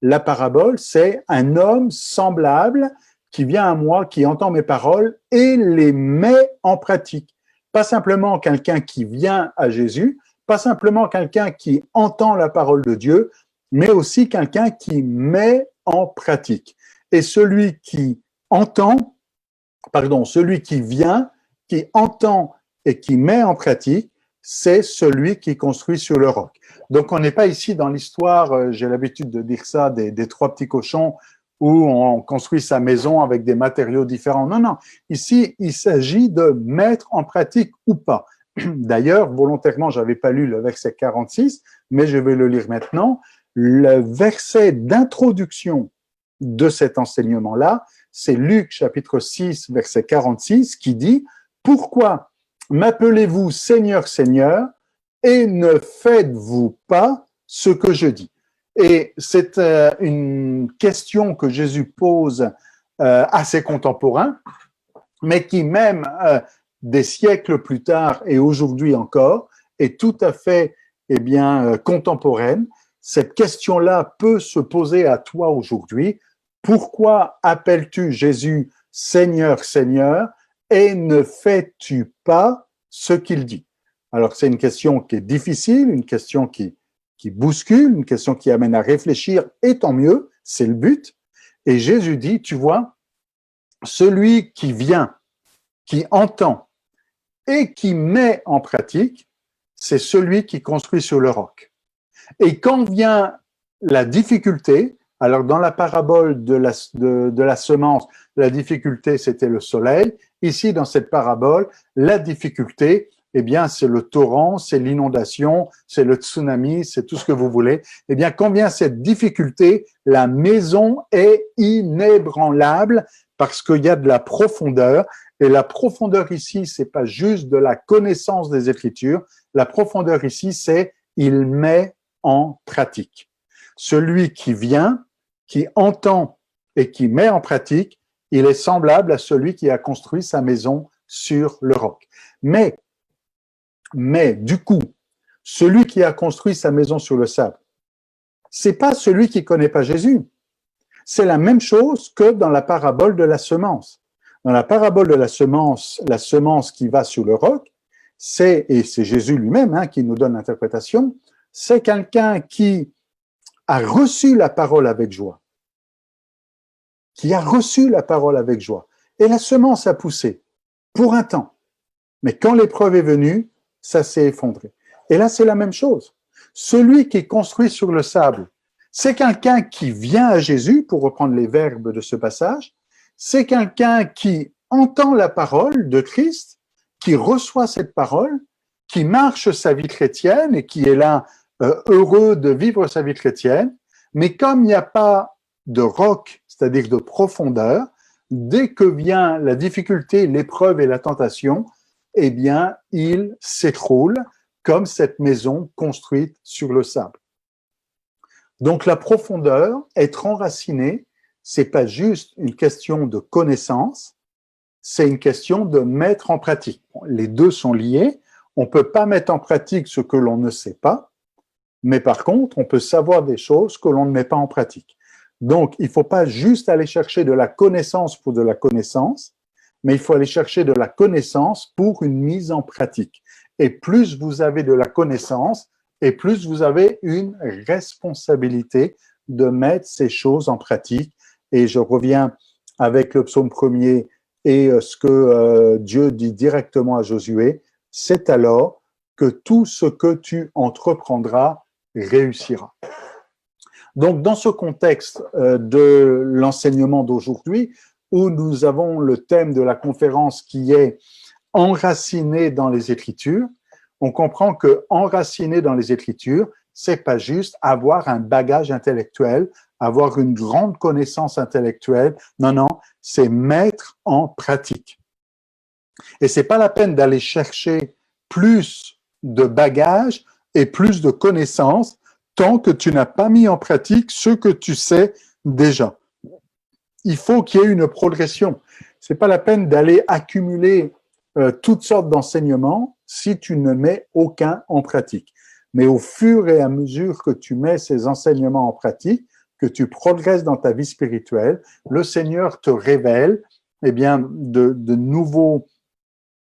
la parabole, c'est un homme semblable qui vient à moi, qui entend mes paroles et les met en pratique. Pas simplement quelqu'un qui vient à Jésus, pas simplement quelqu'un qui entend la parole de Dieu, mais aussi quelqu'un qui met en pratique. Et celui qui vient, qui entend et qui met en pratique, c'est celui qui construit sur le roc. Donc, on n'est pas ici dans l'histoire, j'ai l'habitude de dire ça, des trois petits cochons où on construit sa maison avec des matériaux différents. Non, non. Ici, il s'agit de mettre en pratique ou pas. D'ailleurs, volontairement, j'avais pas lu le verset 46, mais je vais le lire maintenant. Le verset d'introduction de cet enseignement-là, c'est Luc chapitre 6, verset 46, qui dit « Pourquoi m'appelez-vous Seigneur, Seigneur, et ne faites-vous pas ce que je dis ?» Et c'est une question que Jésus pose à ses contemporains, mais qui même des siècles plus tard et aujourd'hui encore est tout à fait contemporaine. Cette question-là peut se poser à toi aujourd'hui. Pourquoi appelles-tu Jésus Seigneur, Seigneur, et ne fais-tu pas ce qu'il dit? Alors, c'est une question qui est difficile, une question qui bouscule, une question qui amène à réfléchir, et tant mieux, c'est le but. Et Jésus dit, tu vois, celui qui vient, qui entend et qui met en pratique, c'est celui qui construit sur le roc. Et quand vient la difficulté, alors dans la parabole de la semence, la difficulté c'était le soleil. Ici, dans cette parabole, la difficulté, eh bien, c'est le torrent, c'est l'inondation, c'est le tsunami, c'est tout ce que vous voulez. Eh bien, quand vient cette difficulté, la maison est inébranlable parce qu'il y a de la profondeur. Et la profondeur ici, c'est pas juste de la connaissance des Écritures. La profondeur ici, c'est il met en pratique. Celui qui vient, qui entend et qui met en pratique, il est semblable à celui qui a construit sa maison sur le roc. Mais du coup, celui qui a construit sa maison sur le sable, c'est pas celui qui connaît pas Jésus. C'est la même chose que dans la parabole de la semence. Dans la parabole de la semence qui va sur le roc, et c'est Jésus lui-même qui nous donne l'interprétation, c'est quelqu'un qui a reçu la parole avec joie. Qui a reçu la parole avec joie. Et la semence a poussé pour un temps. Mais quand l'épreuve est venue, ça s'est effondré. Et là, c'est la même chose. Celui qui est construit sur le sable, c'est quelqu'un qui vient à Jésus, pour reprendre les verbes de ce passage, c'est quelqu'un qui entend la parole de Christ, qui reçoit cette parole, qui marche sa vie chrétienne et qui est là heureux de vivre sa vie chrétienne, mais comme il n'y a pas de roc, c'est-à-dire de profondeur, dès que vient la difficulté, l'épreuve et la tentation, eh bien, il s'écroule comme cette maison construite sur le sable. Donc, la profondeur, être enraciné, c'est pas juste une question de connaissance, c'est une question de mettre en pratique. Les deux sont liés. On peut pas mettre en pratique ce que l'on ne sait pas, mais par contre, on peut savoir des choses que l'on ne met pas en pratique. Donc, il faut pas juste aller chercher de la connaissance pour de la connaissance, mais il faut aller chercher de la connaissance pour une mise en pratique. Et plus vous avez de la connaissance, et plus vous avez une responsabilité de mettre ces choses en pratique. Et je reviens avec le psaume 1er et ce que Dieu dit directement à Josué, c'est alors que tout ce que tu entreprendras réussira. Donc, dans ce contexte de l'enseignement d'aujourd'hui, où nous avons le thème de la conférence qui est « Enraciné dans les Écritures », on comprend que enraciné dans les Écritures, c'est pas juste avoir un bagage intellectuel, avoir une grande connaissance intellectuelle. Non, non, c'est mettre en pratique. Et c'est pas la peine d'aller chercher plus de bagages et plus de connaissances tant que tu n'as pas mis en pratique ce que tu sais déjà. Il faut qu'il y ait une progression. C'est pas la peine d'aller accumuler toutes sortes d'enseignements si tu ne mets aucun en pratique. Mais au fur et à mesure que tu mets ces enseignements en pratique, que tu progresses dans ta vie spirituelle, le Seigneur te révèle eh bien, de nouveaux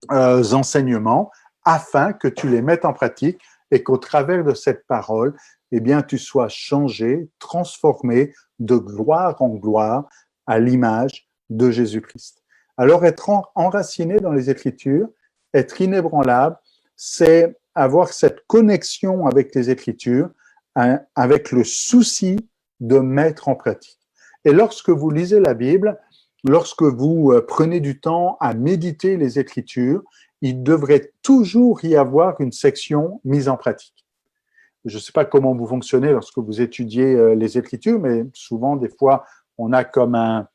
enseignements afin que tu les mettes en pratique et qu'au travers de cette parole, eh bien, tu sois changé, transformé de gloire en gloire à l'image de Jésus-Christ. Alors, être enraciné dans les Écritures, être inébranlable, c'est avoir cette connexion avec les Écritures, avec le souci de mettre en pratique. Et lorsque vous lisez la Bible, lorsque vous prenez du temps à méditer les Écritures, il devrait toujours y avoir une section mise en pratique. Je ne sais pas comment vous fonctionnez lorsque vous étudiez les Écritures, mais souvent, des fois, on a comme un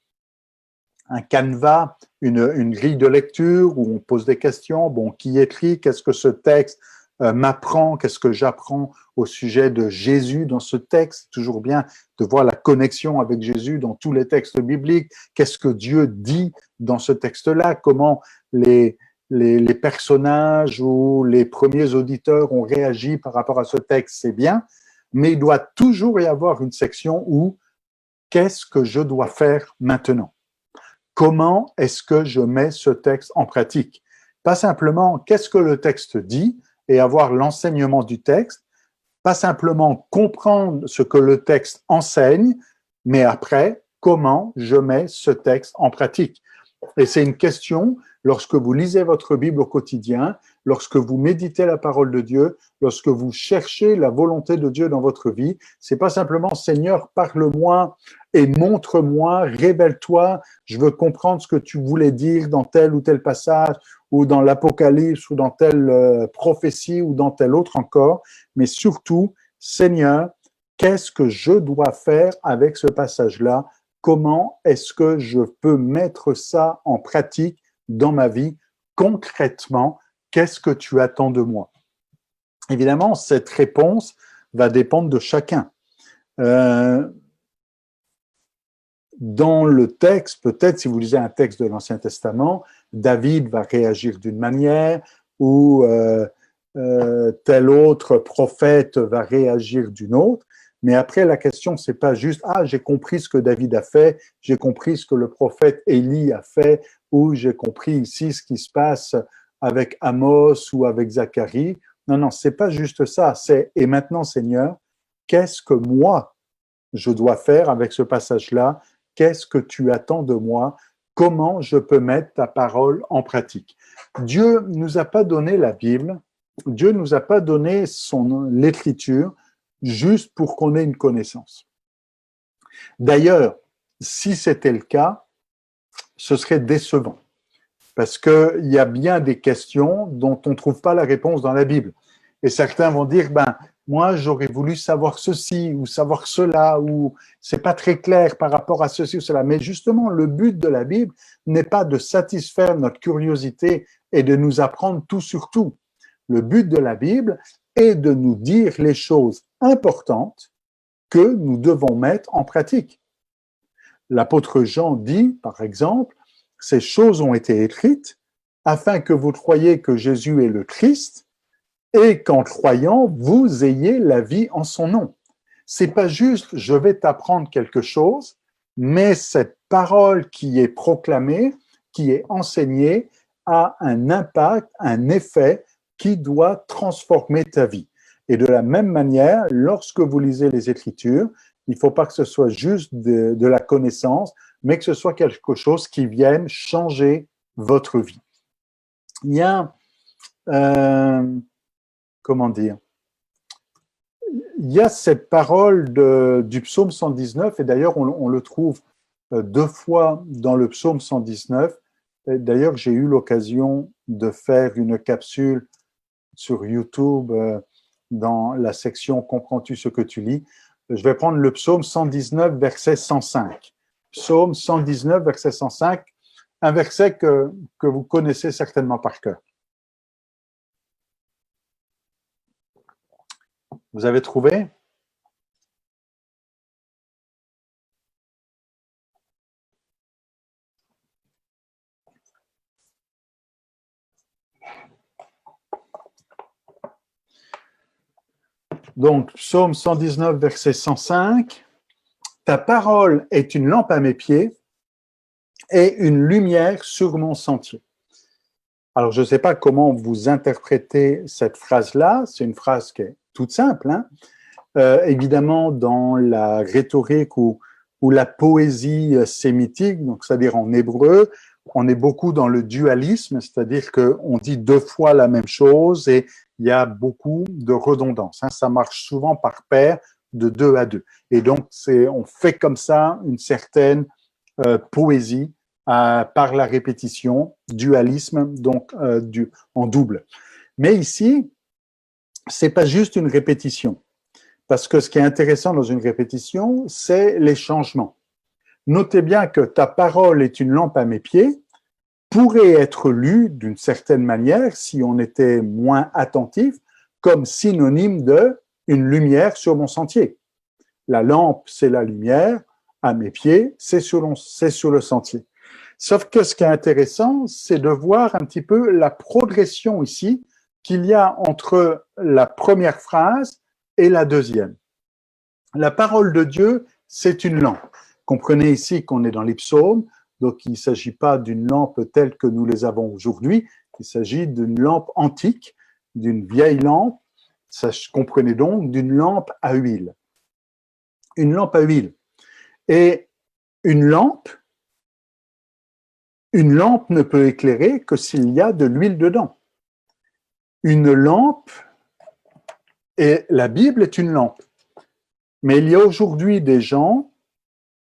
canevas, une grille de lecture où on pose des questions. Bon, qui écrit? Qu'est-ce que ce texte m'apprend? Qu'est-ce que j'apprends au sujet de Jésus dans ce texte? C'est toujours bien de voir la connexion avec Jésus dans tous les textes bibliques. Qu'est-ce que Dieu dit dans ce texte-là? Comment les personnages ou les premiers auditeurs ont réagi par rapport à ce texte? C'est bien, mais il doit toujours y avoir une section où qu'est-ce que je dois faire maintenant? Comment est-ce que je mets ce texte en pratique? Pas simplement qu'est-ce que le texte dit et avoir l'enseignement du texte, pas simplement comprendre ce que le texte enseigne, mais après, comment je mets ce texte en pratique? Et c'est une question, lorsque vous lisez votre Bible au quotidien, lorsque vous méditez la parole de Dieu, lorsque vous cherchez la volonté de Dieu dans votre vie, c'est pas simplement Seigneur, parle-moi et montre-moi, révèle-toi, je veux comprendre ce que tu voulais dire dans tel ou tel passage, ou dans l'Apocalypse, ou dans telle prophétie, ou dans tel autre encore, mais surtout, Seigneur, qu'est-ce que je dois faire avec ce passage-là? Comment est-ce que je peux mettre ça en pratique dans ma vie concrètement? Qu'est-ce que tu attends de moi? Évidemment, cette réponse va dépendre de chacun. Dans le texte, peut-être si vous lisez un texte de l'Ancien Testament, David va réagir d'une manière ou tel autre prophète va réagir d'une autre. Mais après, la question, c'est pas juste « Ah, j'ai compris ce que David a fait, j'ai compris ce que le prophète Élie a fait, ou j'ai compris ici ce qui se passe avec Amos ou avec Zacharie. » Non, non, c'est pas juste ça. C'est « Et maintenant, Seigneur, qu'est-ce que moi, je dois faire avec ce passage-là? Qu'est-ce que tu attends de moi? Comment je peux mettre ta parole en pratique? » Dieu nous a pas donné la Bible, Dieu nous a pas donné l'écriture juste pour qu'on ait une connaissance. D'ailleurs, si c'était le cas, ce serait décevant. Parce qu'il y a bien des questions dont on ne trouve pas la réponse dans la Bible. Et certains vont dire, moi, j'aurais voulu savoir ceci ou savoir cela, ou c'est pas très clair par rapport à ceci ou cela. Mais justement, le but de la Bible n'est pas de satisfaire notre curiosité et de nous apprendre tout sur tout. Le but de la Bible est de nous dire les choses importantes que nous devons mettre en pratique. L'apôtre Jean dit, par exemple, ces choses ont été écrites afin que vous croyiez que Jésus est le Christ et qu'en croyant, vous ayez la vie en son nom. C'est pas juste je vais t'apprendre quelque chose, mais cette parole qui est proclamée, qui est enseignée, a un impact, un effet qui doit transformer ta vie. Et de la même manière, lorsque vous lisez les Écritures, il ne faut pas que ce soit juste de la connaissance, mais que ce soit quelque chose qui vienne changer votre vie. Il y a, comment dire, il y a cette parole du psaume 119, et d'ailleurs on le trouve 2 fois dans le psaume 119. D'ailleurs, j'ai eu l'occasion de faire une capsule sur YouTube dans la section « Comprends-tu ce que tu lis ?» Je vais prendre le psaume 119, verset 105. Psaume 119, verset 105. un verset que vous connaissez certainement par cœur. Vous avez trouvé? Donc, psaume 119, verset 105. Ta parole est une lampe à mes pieds et une lumière sur mon sentier. Alors, je ne sais pas comment vous interprétez cette phrase-là. C'est une phrase qui est toute simple, hein. Évidemment, dans la rhétorique ou la poésie sémitique, donc c'est-à-dire en hébreu, on est beaucoup dans le dualisme, c'est-à-dire qu'on dit deux fois la même chose et il y a beaucoup de redondance, hein. Ça marche souvent par paire de deux à deux. Et donc, on fait comme ça une certaine poésie par la répétition, dualisme, donc en double. Mais ici, c'est pas juste une répétition. Parce que ce qui est intéressant dans une répétition, c'est les changements. Notez bien que ta parole est une lampe à mes pieds pourrait être lue d'une certaine manière, si on était moins attentif, comme synonyme de une lumière sur mon sentier. La lampe, c'est la lumière, à mes pieds, c'est sur le sentier. Sauf que ce qui est intéressant, c'est de voir un petit peu la progression ici qu'il y a entre la première phrase et la deuxième. La parole de Dieu, c'est une lampe. Comprenez ici qu'on est dans les psaumes, donc il ne s'agit pas d'une lampe telle que nous les avons aujourd'hui, il s'agit d'une lampe antique, d'une vieille lampe, comprenez donc, d'une lampe à huile. Une lampe à huile. Et une lampe ne peut éclairer que s'il y a de l'huile dedans. Une lampe, et la Bible est une lampe. Mais il y a aujourd'hui des gens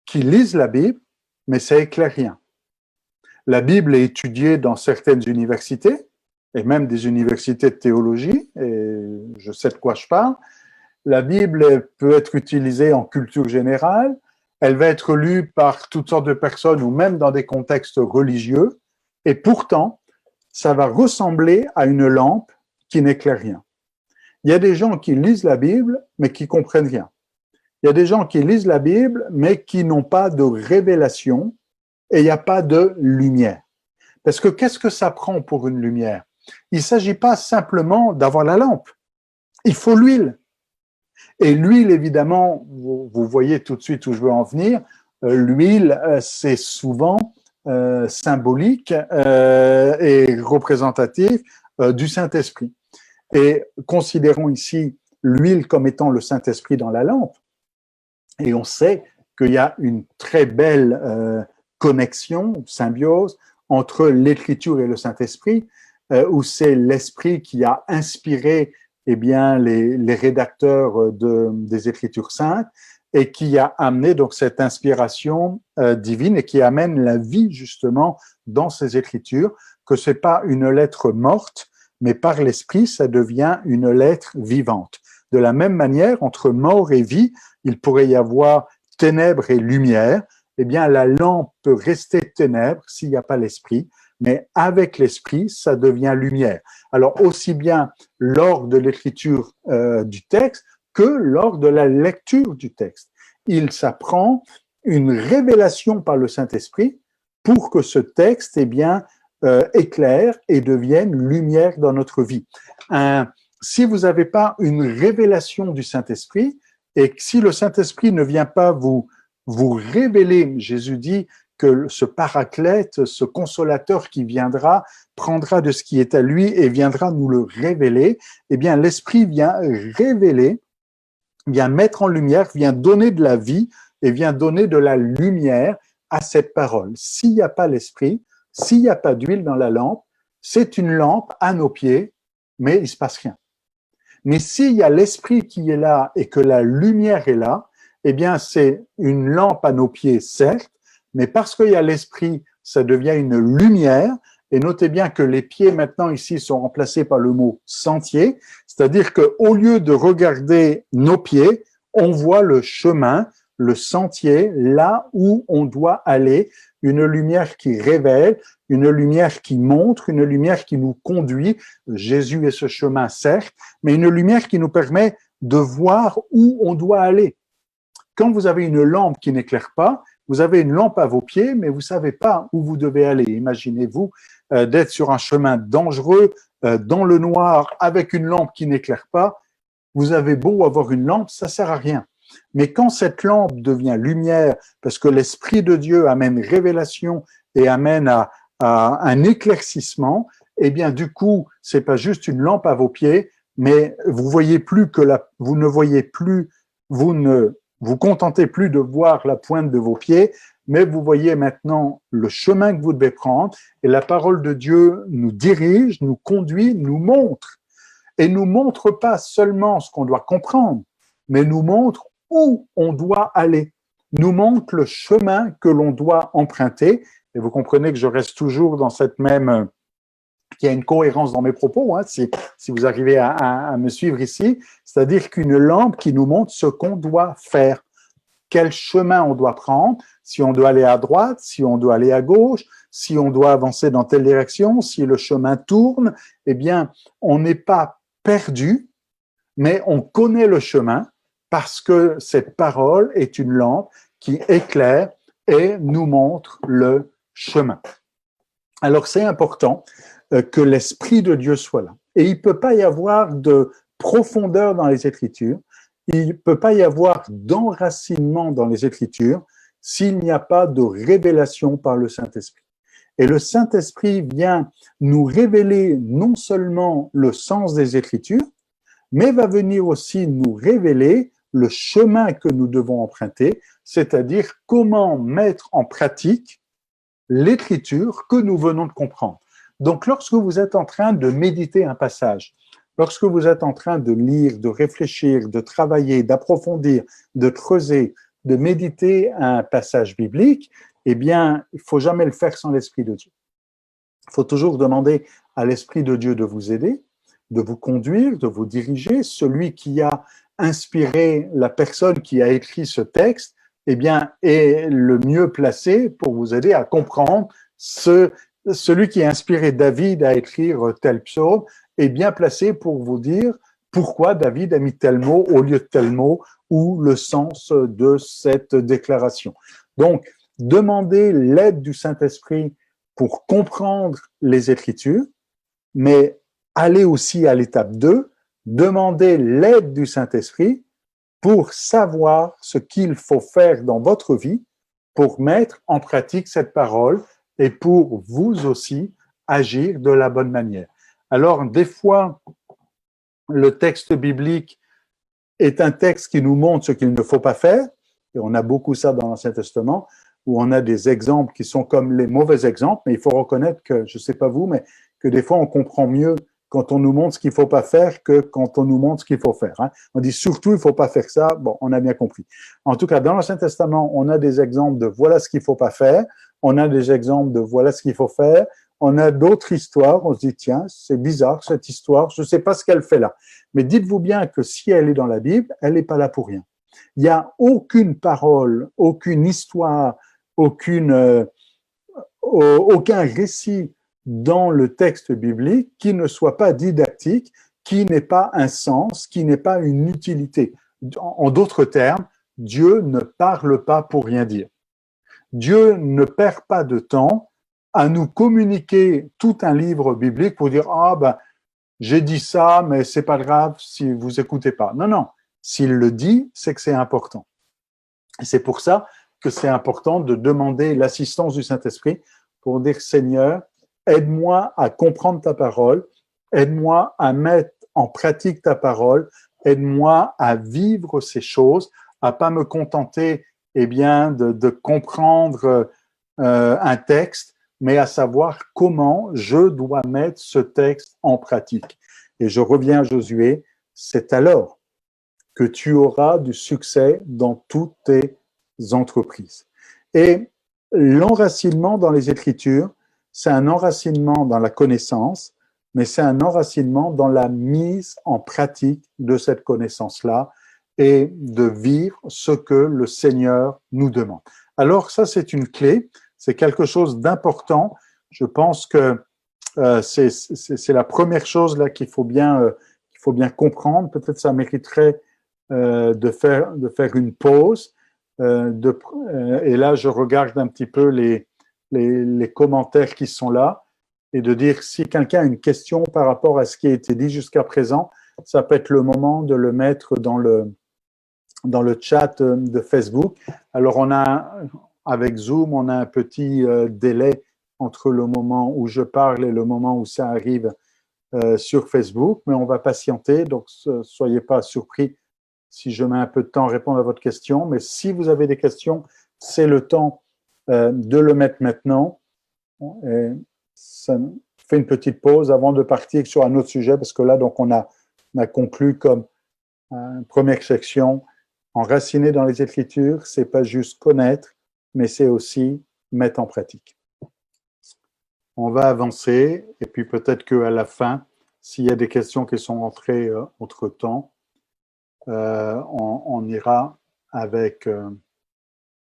qui lisent la Bible, mais ça éclaire rien. La Bible est étudiée dans certaines universités, et même des universités de théologie, et je sais de quoi je parle. La Bible peut être utilisée en culture générale, elle va être lue par toutes sortes de personnes, ou même dans des contextes religieux, et pourtant, ça va ressembler à une lampe qui n'éclaire rien. Il y a des gens qui lisent la Bible, mais qui comprennent rien. Il y a des gens qui lisent la Bible, mais qui n'ont pas de révélation et il n'y a pas de lumière. Parce que qu'est-ce que ça prend pour une lumière? Il ne s'agit pas simplement d'avoir la lampe. Il faut l'huile. Et l'huile, évidemment, vous voyez tout de suite où je veux en venir, l'huile, c'est souvent symbolique et représentatif du Saint-Esprit. Et considérons ici l'huile comme étant le Saint-Esprit dans la lampe. Et on sait qu'il y a une très belle connexion, symbiose, entre l'Écriture et le Saint-Esprit, où c'est l'Esprit qui a inspiré les rédacteurs des Écritures saintes et qui a amené donc cette inspiration divine et qui amène la vie justement dans ces Écritures, que c'est pas une lettre morte, mais par l'Esprit, ça devient une lettre vivante. De la même manière, entre mort et vie, il pourrait y avoir ténèbres et lumière. Eh bien, la lampe peut rester ténèbres s'il n'y a pas l'Esprit, mais avec l'Esprit, ça devient lumière. Alors, aussi bien lors de l'écriture du texte que lors de la lecture du texte. Il s'apprend une révélation par le Saint-Esprit pour que ce texte, éclaire et devienne lumière dans notre vie. Si vous n'avez pas une révélation du Saint-Esprit, et si le Saint-Esprit ne vient pas vous révéler, Jésus dit que ce paraclète, ce consolateur qui viendra, prendra de ce qui est à lui et viendra nous le révéler, eh bien l'Esprit vient révéler, vient mettre en lumière, vient donner de la vie et vient donner de la lumière à cette parole. S'il n'y a pas l'Esprit, s'il n'y a pas d'huile dans la lampe, c'est une lampe à nos pieds, mais il ne se passe rien. Mais s'il y a l'Esprit qui est là et que la lumière est là, eh bien, c'est une lampe à nos pieds, certes, mais parce qu'il y a l'Esprit, ça devient une lumière. Et notez bien que les pieds, maintenant, ici, sont remplacés par le mot sentier, c'est-à-dire qu'au lieu de regarder nos pieds, on voit le chemin le sentier, là où on doit aller, une lumière qui révèle, une lumière qui montre, une lumière qui nous conduit. Jésus est ce chemin, certes, mais une lumière qui nous permet de voir où on doit aller. Quand vous avez une lampe qui n'éclaire pas, vous avez une lampe à vos pieds, mais vous ne savez pas où vous devez aller. Imaginez-vous d'être sur un chemin dangereux, dans le noir, avec une lampe qui n'éclaire pas. Vous avez beau avoir une lampe, ça ne sert à rien. Mais quand cette lampe devient lumière, parce que l'Esprit de Dieu amène révélation et amène à un éclaircissement, eh bien, du coup, c'est pas juste une lampe à vos pieds, mais vous voyez plus que vous ne voyez plus, vous ne vous contentez plus de voir la pointe de vos pieds, mais vous voyez maintenant le chemin que vous devez prendre, et la parole de Dieu nous dirige, nous conduit, nous montre. Et nous montre pas seulement ce qu'on doit comprendre, mais nous montre où on doit aller, nous montre le chemin que l'on doit emprunter. Et vous comprenez que je reste toujours dans cette même, qu'il y a une cohérence dans mes propos, hein, si vous arrivez à me suivre ici, c'est-à-dire qu'une lampe qui nous montre ce qu'on doit faire, quel chemin on doit prendre, si on doit aller à droite, si on doit aller à gauche, si on doit avancer dans telle direction, si le chemin tourne, eh bien, on n'est pas perdu, mais on connaît le chemin parce que cette parole est une lampe qui éclaire et nous montre le chemin. Alors, c'est important que l'Esprit de Dieu soit là. Et il ne peut pas y avoir de profondeur dans les Écritures, il ne peut pas y avoir d'enracinement dans les Écritures s'il n'y a pas de révélation par le Saint-Esprit. Et le Saint-Esprit vient nous révéler non seulement le sens des Écritures, mais va venir aussi nous révéler le chemin que nous devons emprunter, c'est-à-dire comment mettre en pratique l'Écriture que nous venons de comprendre. Donc, lorsque vous êtes en train de méditer un passage, lorsque vous êtes en train de lire, de réfléchir, de travailler, d'approfondir, de creuser, de méditer un passage biblique, eh bien, il ne faut jamais le faire sans l'Esprit de Dieu. Il faut toujours demander à l'Esprit de Dieu de vous aider, de vous conduire, de vous diriger. Celui qui a inspiré la personne qui a écrit ce texte, eh bien, est le mieux placé pour vous aider à comprendre celui qui a inspiré David à écrire tel psaume est bien placé pour vous dire pourquoi David a mis tel mot au lieu de tel mot ou le sens de cette déclaration. Donc, demandez l'aide du Saint-Esprit pour comprendre les Écritures, mais allez aussi à l'étape 2, demandez l'aide du Saint-Esprit pour savoir ce qu'il faut faire dans votre vie pour mettre en pratique cette parole et pour vous aussi agir de la bonne manière. Alors, des fois, le texte biblique est un texte qui nous montre ce qu'il ne faut pas faire, et on a beaucoup ça dans l'Ancien Testament, où on a des exemples qui sont comme les mauvais exemples, mais il faut reconnaître que, je ne sais pas vous, mais que des fois on comprend mieux quand on nous montre ce qu'il ne faut pas faire que quand on nous montre ce qu'il faut faire. Hein. On dit surtout il ne faut pas faire ça, bon, on a bien compris. En tout cas, dans l'Ancien Testament, on a des exemples de voilà ce qu'il ne faut pas faire, on a des exemples de voilà ce qu'il faut faire, on a d'autres histoires, on se dit tiens, c'est bizarre cette histoire, je ne sais pas ce qu'elle fait là. Mais dites-vous bien que si elle est dans la Bible, elle n'est pas là pour rien. Il n'y a aucune parole, aucune histoire, aucun récit dans le texte biblique qui ne soit pas didactique, qui n'ait pas un sens, qui n'ait pas une utilité. En d'autres termes, Dieu ne parle pas pour rien dire. Dieu ne perd pas de temps à nous communiquer tout un livre biblique pour dire « Ah, ben, j'ai dit ça, mais c'est pas grave si vous écoutez pas. » Non, non. S'il le dit, c'est que c'est important. Et c'est pour ça que c'est important de demander l'assistance du Saint-Esprit pour dire « Seigneur, aide-moi à comprendre ta parole, aide-moi à mettre en pratique ta parole, aide-moi à vivre ces choses, à pas me contenter eh bien, de comprendre un texte, mais à savoir comment je dois mettre ce texte en pratique. » Et je reviens à Josué, c'est alors que tu auras du succès dans toutes tes entreprises. Et l'enracinement dans les Écritures, c'est un enracinement dans la connaissance, mais c'est un enracinement dans la mise en pratique de cette connaissance-là. et de vivre ce que le Seigneur nous demande. Alors ça, c'est une clé, c'est quelque chose d'important. Je pense que c'est la première chose là qu'il faut bien comprendre. Peut-être ça mériterait de faire une pause. Et là, je regarde un petit peu les commentaires qui sont là et de dire si quelqu'un a une question par rapport à ce qui a été dit jusqu'à présent, ça peut être le moment de le mettre dans le chat de Facebook. Alors, avec Zoom, on a un petit délai entre le moment où je parle et le moment où ça arrive sur Facebook, mais on va patienter, donc soyez pas surpris si je mets un peu de temps à répondre à votre question. Mais si vous avez des questions, c'est le temps de le mettre maintenant. Et ça fait une petite pause avant de partir sur un autre sujet, parce que là, donc, on a conclu comme première section. Enraciner dans les Écritures, c'est pas juste connaître, mais c'est aussi mettre en pratique. On va avancer, et puis peut-être qu'à la fin, s'il y a des questions qui sont entrées entre-temps, on ira avec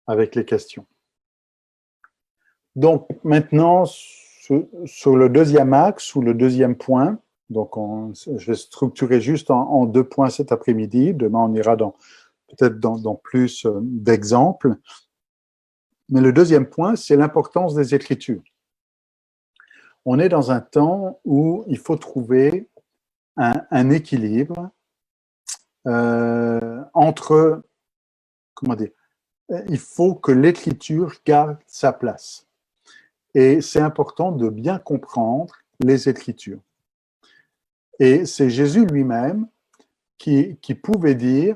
les questions. Donc maintenant, sur le deuxième axe ou le deuxième point, donc je vais structurer juste en 2 points cet après-midi. Demain, on ira peut-être dans plus d'exemples. Mais le deuxième point, c'est l'importance des Écritures. On est dans un temps où il faut trouver un équilibre entre, comment dire, il faut que l'Écriture garde sa place. Et c'est important de bien comprendre les Écritures. Et c'est Jésus lui-même qui pouvait dire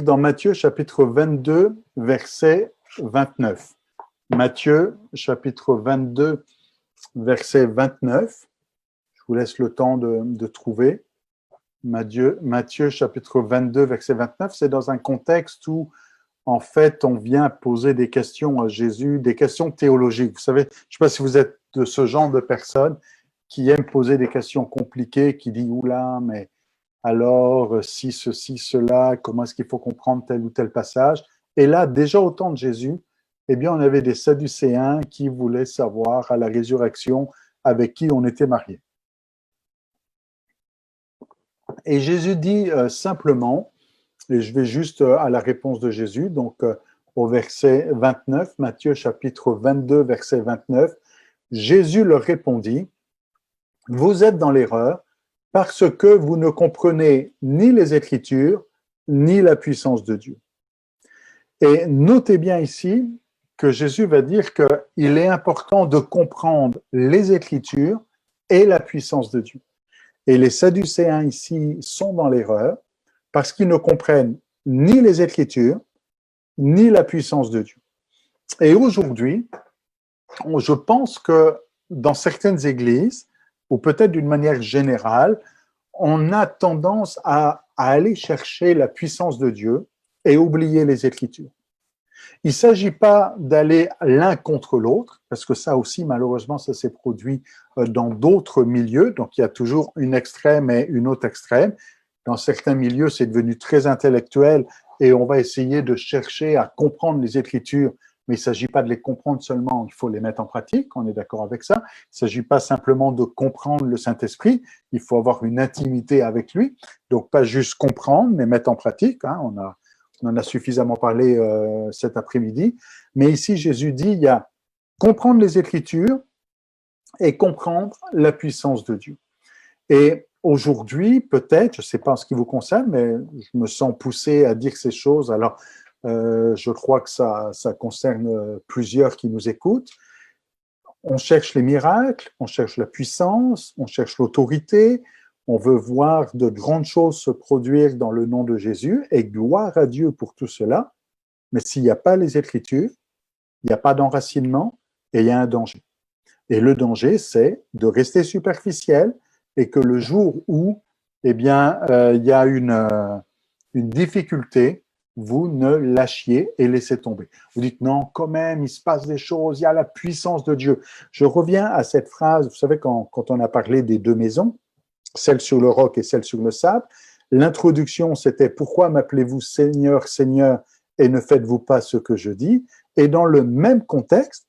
dans Matthieu chapitre 22, verset 29. Matthieu chapitre 22, verset 29. Je vous laisse le temps de trouver. Matthieu chapitre 22, verset 29, c'est dans un contexte où, en fait, on vient poser des questions à Jésus, des questions théologiques. Vous savez, je ne sais pas si vous êtes de ce genre de personnes qui aiment poser des questions compliquées, qui disent « Oula, mais alors, si ceci, cela, comment est-ce qu'il faut comprendre tel ou tel passage ?» Et là, déjà au temps de Jésus, eh bien, on avait des Sadducéens qui voulaient savoir à la résurrection avec qui on était marié. Et Jésus dit simplement, et je vais juste à la réponse de Jésus, donc au verset 29, Matthieu chapitre 22, verset 29, Jésus leur répondit, « Vous êtes dans l'erreur parce que vous ne comprenez ni les Écritures, ni la puissance de Dieu. » Et notez bien ici que Jésus va dire qu'il est important de comprendre les Écritures et la puissance de Dieu. Et les Sadducéens ici sont dans l'erreur parce qu'ils ne comprennent ni les Écritures, ni la puissance de Dieu. Et aujourd'hui, je pense que dans certaines églises, ou peut-être d'une manière générale, on a tendance à aller chercher la puissance de Dieu et oublier les Écritures. Il ne s'agit pas d'aller l'un contre l'autre, parce que ça aussi, malheureusement, ça s'est produit dans d'autres milieux. Donc, il y a toujours une extrême et une autre extrême. Dans certains milieux, c'est devenu très intellectuel et on va essayer de chercher à comprendre les Écritures, mais il ne s'agit pas de les comprendre seulement, il faut les mettre en pratique, on est d'accord avec ça. Il ne s'agit pas simplement de comprendre le Saint-Esprit, il faut avoir une intimité avec lui. Donc, pas juste comprendre, mais mettre en pratique. On en a suffisamment parlé cet après-midi. Mais ici, Jésus dit, il y a comprendre les Écritures et comprendre la puissance de Dieu. Et aujourd'hui, peut-être, je ne sais pas en ce qui vous concerne, mais je me sens poussé à dire ces choses. Alors, je crois que ça concerne plusieurs qui nous écoutent. On cherche les miracles, on cherche la puissance, on cherche l'autorité, on veut voir de grandes choses se produire dans le nom de Jésus, et gloire à Dieu pour tout cela. Mais s'il n'y a pas les Écritures, il n'y a pas d'enracinement et il y a un danger. Et le danger, c'est de rester superficiel et que le jour où il y a une difficulté, vous ne lâchiez et laissez tomber. Vous dites non, quand même, il se passe des choses, il y a la puissance de Dieu. Je reviens à cette phrase, vous savez, quand on a parlé des 2 maisons, celle sur le roc et celle sur le sable. L'introduction, c'était « Pourquoi m'appelez-vous Seigneur, Seigneur, et ne faites-vous pas ce que je dis ?» Et dans le même contexte,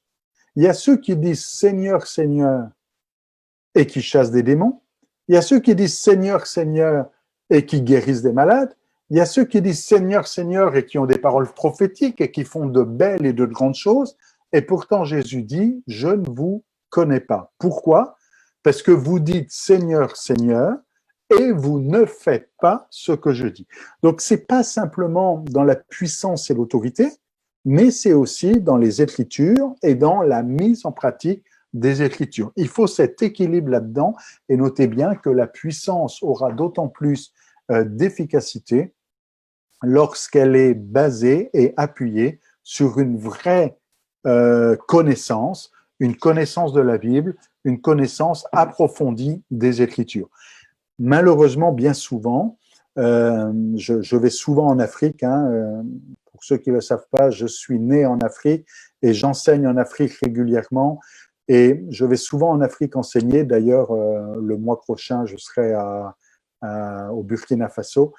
il y a ceux qui disent « Seigneur, Seigneur » et qui chassent des démons. Il y a ceux qui disent « Seigneur, Seigneur » et qui guérissent des malades. Il y a ceux qui disent « Seigneur, Seigneur » et qui ont des paroles prophétiques et qui font de belles et de grandes choses. Et pourtant, Jésus dit « Je ne vous connais pas ». Pourquoi ? Parce que vous dites « Seigneur, Seigneur » et vous ne faites pas ce que je dis. Donc, c'est pas simplement dans la puissance et l'autorité, mais c'est aussi dans les Écritures et dans la mise en pratique des Écritures. Il faut cet équilibre là-dedans et notez bien que la puissance aura d'autant plus d'efficacité lorsqu'elle est basée et appuyée sur une vraie connaissance, une connaissance de la Bible, une connaissance approfondie des Écritures. Malheureusement, bien souvent, je vais souvent en Afrique, pour ceux qui ne le savent pas, je suis né en Afrique et j'enseigne en Afrique régulièrement et je vais souvent en Afrique enseigner. D'ailleurs, le mois prochain, je serai au Burkina Faso.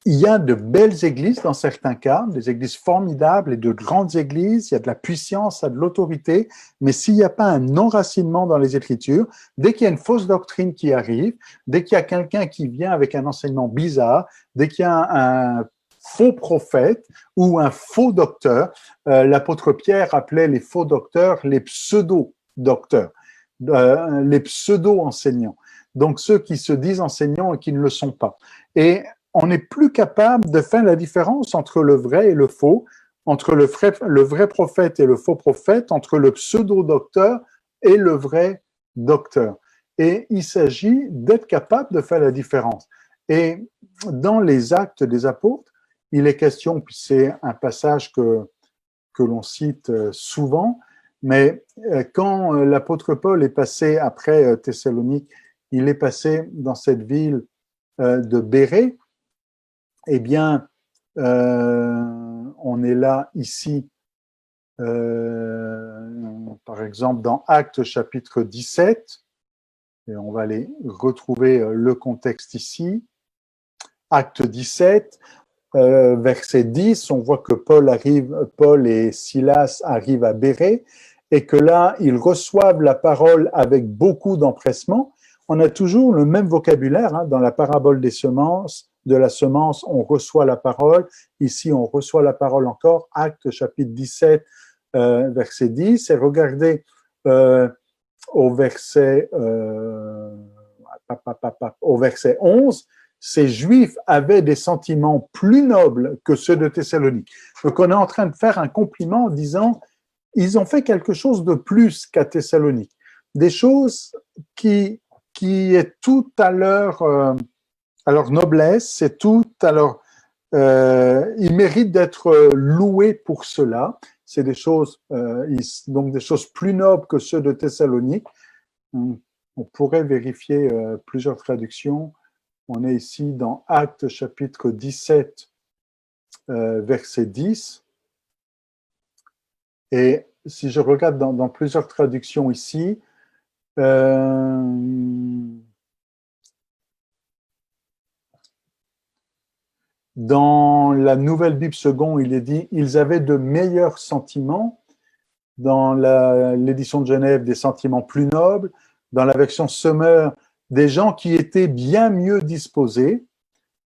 Il y a de belles églises dans certains cas, des églises formidables et de grandes églises, il y a de la puissance, il y a de l'autorité, mais s'il n'y a pas un enracinement dans les Écritures, dès qu'il y a une fausse doctrine qui arrive, dès qu'il y a quelqu'un qui vient avec un enseignement bizarre, dès qu'il y a un faux prophète ou un faux docteur, l'apôtre Pierre appelait les faux docteurs les pseudo-docteurs, les pseudo-enseignants, donc ceux qui se disent enseignants et qui ne le sont pas. Et on n'est plus capable de faire la différence entre le vrai et le faux, entre le vrai prophète et le faux prophète, entre le pseudo-docteur et le vrai docteur. Et il s'agit d'être capable de faire la différence. Et dans les Actes des Apôtres, il est question, puis c'est un passage que l'on cite souvent, mais quand l'apôtre Paul est passé après Thessalonique, il est passé dans cette ville de Bérée. Eh bien, on est là ici, par exemple, dans Actes chapitre 17, et on va aller retrouver le contexte ici. Acte 17, verset 10, on voit que Paul et Silas arrivent à Bérée, et que là, ils reçoivent la parole avec beaucoup d'empressement. On a toujours le même vocabulaire dans la parabole des semences. De la semence, on reçoit la parole. Ici, on reçoit la parole encore. Acte chapitre 17, verset 10. Et regardez au verset 11, ces Juifs avaient des sentiments plus nobles que ceux de Thessalonique. Donc, on est en train de faire un compliment en disant ils ont fait quelque chose de plus qu'à Thessalonique. Des choses qui est tout à leur noblesse, c'est tout à leur... ils méritent d'être loués pour cela. C'est des choses, donc des choses plus nobles que ceux de Thessalonique. On pourrait vérifier plusieurs traductions. On est ici dans Actes chapitre 17, verset 10. Et si je regarde dans plusieurs traductions ici, dans la Nouvelle Bible Second, il est dit « Ils avaient de meilleurs sentiments ». Dans l'édition de Genève, des sentiments plus nobles. Dans la version Sommer, des gens qui étaient bien mieux disposés.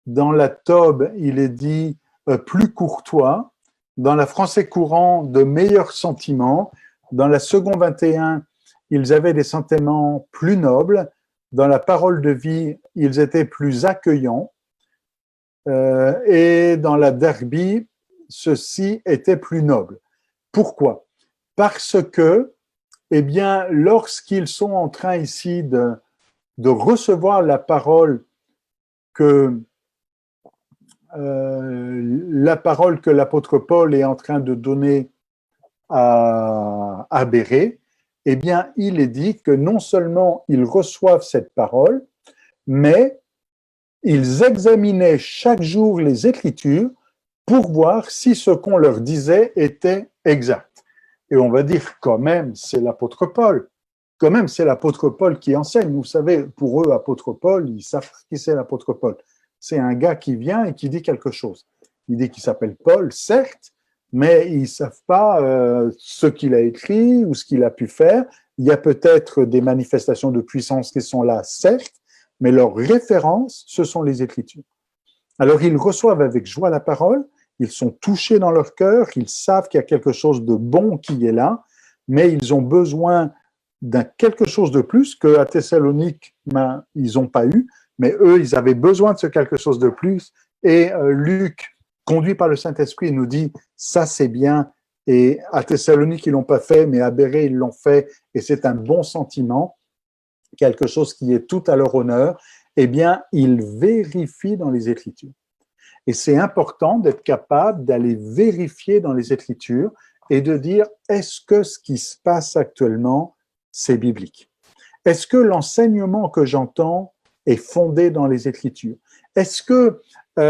Dans la Tobe, il est dit plus courtois. Dans la Français courant, de meilleurs sentiments. Dans la Second 21, ils avaient des sentiments plus nobles. Dans la Parole de vie, ils étaient plus accueillants. Et dans la Derby, ceux-ci étaient plus nobles. Pourquoi ? Parce que, eh bien, lorsqu'ils sont en train ici de recevoir la parole que l'apôtre Paul est en train de donner à Bérée, eh bien, il est dit que non seulement ils reçoivent cette parole, mais ils examinaient chaque jour les Écritures pour voir si ce qu'on leur disait était exact. Et on va dire quand même, c'est l'apôtre Paul. quand même, c'est l'apôtre Paul qui enseigne. Vous savez, pour eux, apôtre Paul, ils savent qui c'est l'apôtre Paul. C'est un gars qui vient et qui dit quelque chose. Il dit qu'il s'appelle Paul, certes, mais ils ne savent pas ce qu'il a écrit ou ce qu'il a pu faire. Il y a peut-être des manifestations de puissance qui sont là, certes, mais leur référence, ce sont les Écritures. Alors, ils reçoivent avec joie la parole, ils sont touchés dans leur cœur, ils savent qu'il y a quelque chose de bon qui est là, mais ils ont besoin d'un quelque chose de plus qu'à Thessalonique, ils n'ont pas eu, mais eux, ils avaient besoin de ce quelque chose de plus. Et Luc, conduit par le Saint-Esprit, nous dit, ça c'est bien, et à Thessalonique, ils l'ont pas fait, mais à Bérée, ils l'ont fait, et c'est un bon sentiment, quelque chose qui est tout à leur honneur. Eh bien, ils vérifient dans les Écritures. Et c'est important d'être capable d'aller vérifier dans les Écritures et de dire, est-ce que ce qui se passe actuellement, c'est biblique? Est-ce que l'enseignement que j'entends est fondé dans les Écritures? Est-ce que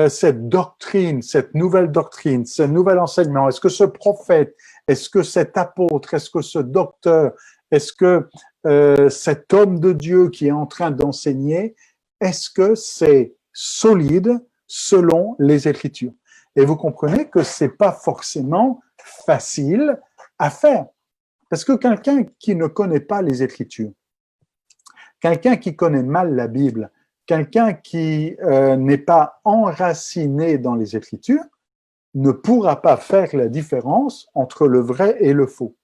cette doctrine, cette nouvel doctrine, ce nouvel enseignement, est-ce que ce prophète, est-ce que cet apôtre, est-ce que ce docteur, est-ce que cet homme de Dieu qui est en train d'enseigner, est-ce que c'est solide selon les Écritures? Et vous comprenez que c'est pas forcément facile à faire. Parce que quelqu'un qui ne connaît pas les Écritures, quelqu'un qui connaît mal la Bible, quelqu'un qui n'est pas enraciné dans les Écritures, ne pourra pas faire la différence entre le vrai et le faux.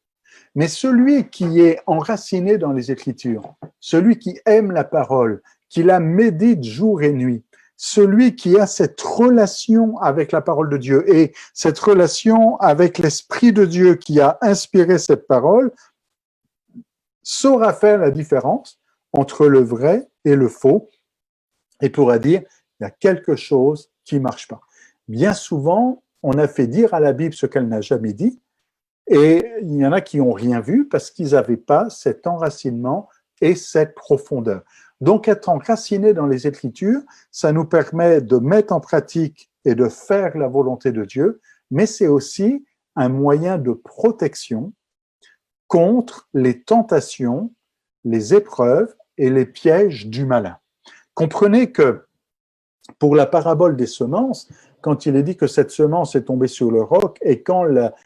Mais celui qui est enraciné dans les Écritures, celui qui aime la parole, qui la médite jour et nuit, celui qui a cette relation avec la parole de Dieu et cette relation avec l'Esprit de Dieu qui a inspiré cette parole, saura faire la différence entre le vrai et le faux et pourra dire, il y a quelque chose qui ne marche pas. Bien souvent, on a fait dire à la Bible ce qu'elle n'a jamais dit, et il y en a qui n'ont rien vu parce qu'ils n'avaient pas cet enracinement et cette profondeur. Donc, être enraciné dans les Écritures, ça nous permet de mettre en pratique et de faire la volonté de Dieu, mais c'est aussi un moyen de protection contre les tentations, les épreuves et les pièges du malin. Comprenez que pour la parabole des semences, quand il est dit que cette semence est tombée sur le roc et quand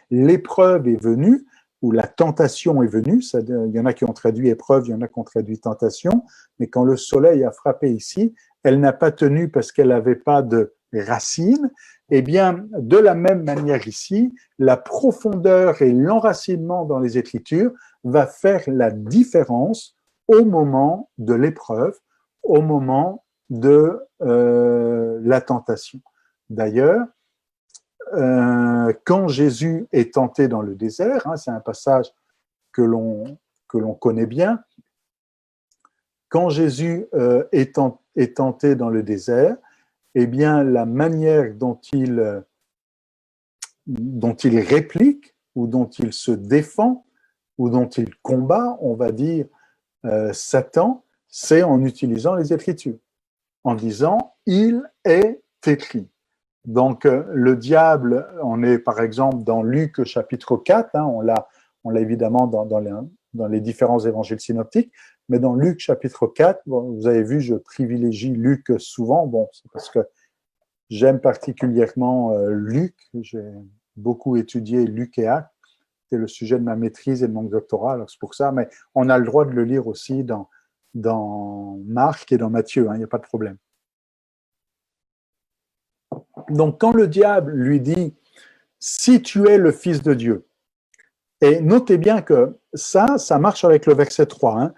l'épreuve est venue, ou la tentation est venue, il y en a qui ont traduit épreuve, il y en a qui ont traduit tentation, mais quand le soleil a frappé ici, elle n'a pas tenu parce qu'elle n'avait pas de racines. Eh bien, de la même manière ici, la profondeur et l'enracinement dans les Écritures va faire la différence au moment de l'épreuve, au moment de la tentation. D'ailleurs, quand Jésus est tenté dans le désert, c'est un passage que l'on connaît bien, quand Jésus est tenté dans le désert, eh bien, la manière dont il réplique, ou dont il se défend, ou dont il combat, on va dire, Satan, c'est en utilisant les Écritures, en disant « il est écrit ». Donc, le diable, on est par exemple dans Luc chapitre 4, on l'a évidemment dans les différents évangiles synoptiques, mais dans Luc chapitre 4, vous avez vu, je privilégie Luc souvent, c'est parce que j'aime particulièrement Luc, j'ai beaucoup étudié Luc et Actes, c'est le sujet de ma maîtrise et de mon doctorat, alors c'est pour ça, mais on a le droit de le lire aussi dans Marc et dans Matthieu, il n'y a pas de problème. Donc, quand le diable lui dit « si tu es le Fils de Dieu », et notez bien que ça marche avec le verset 3,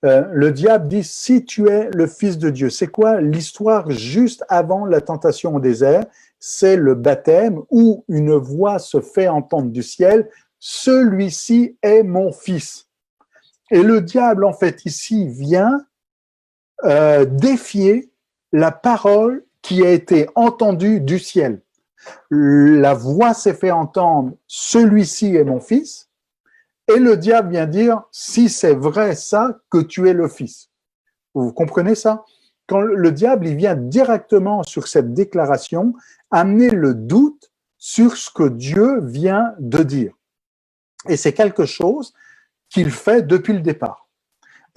le diable dit « si tu es le Fils de Dieu ». C'est quoi l'histoire juste avant la tentation au désert? C'est le baptême où une voix se fait entendre du ciel « celui-ci est mon Fils ». Et le diable, en fait, ici, vient défier la parole qui a été entendue du ciel. La voix s'est fait entendre « celui-ci est mon fils » et le diable vient dire « si c'est vrai ça, que tu es le fils ». Vous comprenez ça? Quand le diable il vient directement sur cette déclaration, amener le doute sur ce que Dieu vient de dire. Et c'est quelque chose qu'il fait depuis le départ.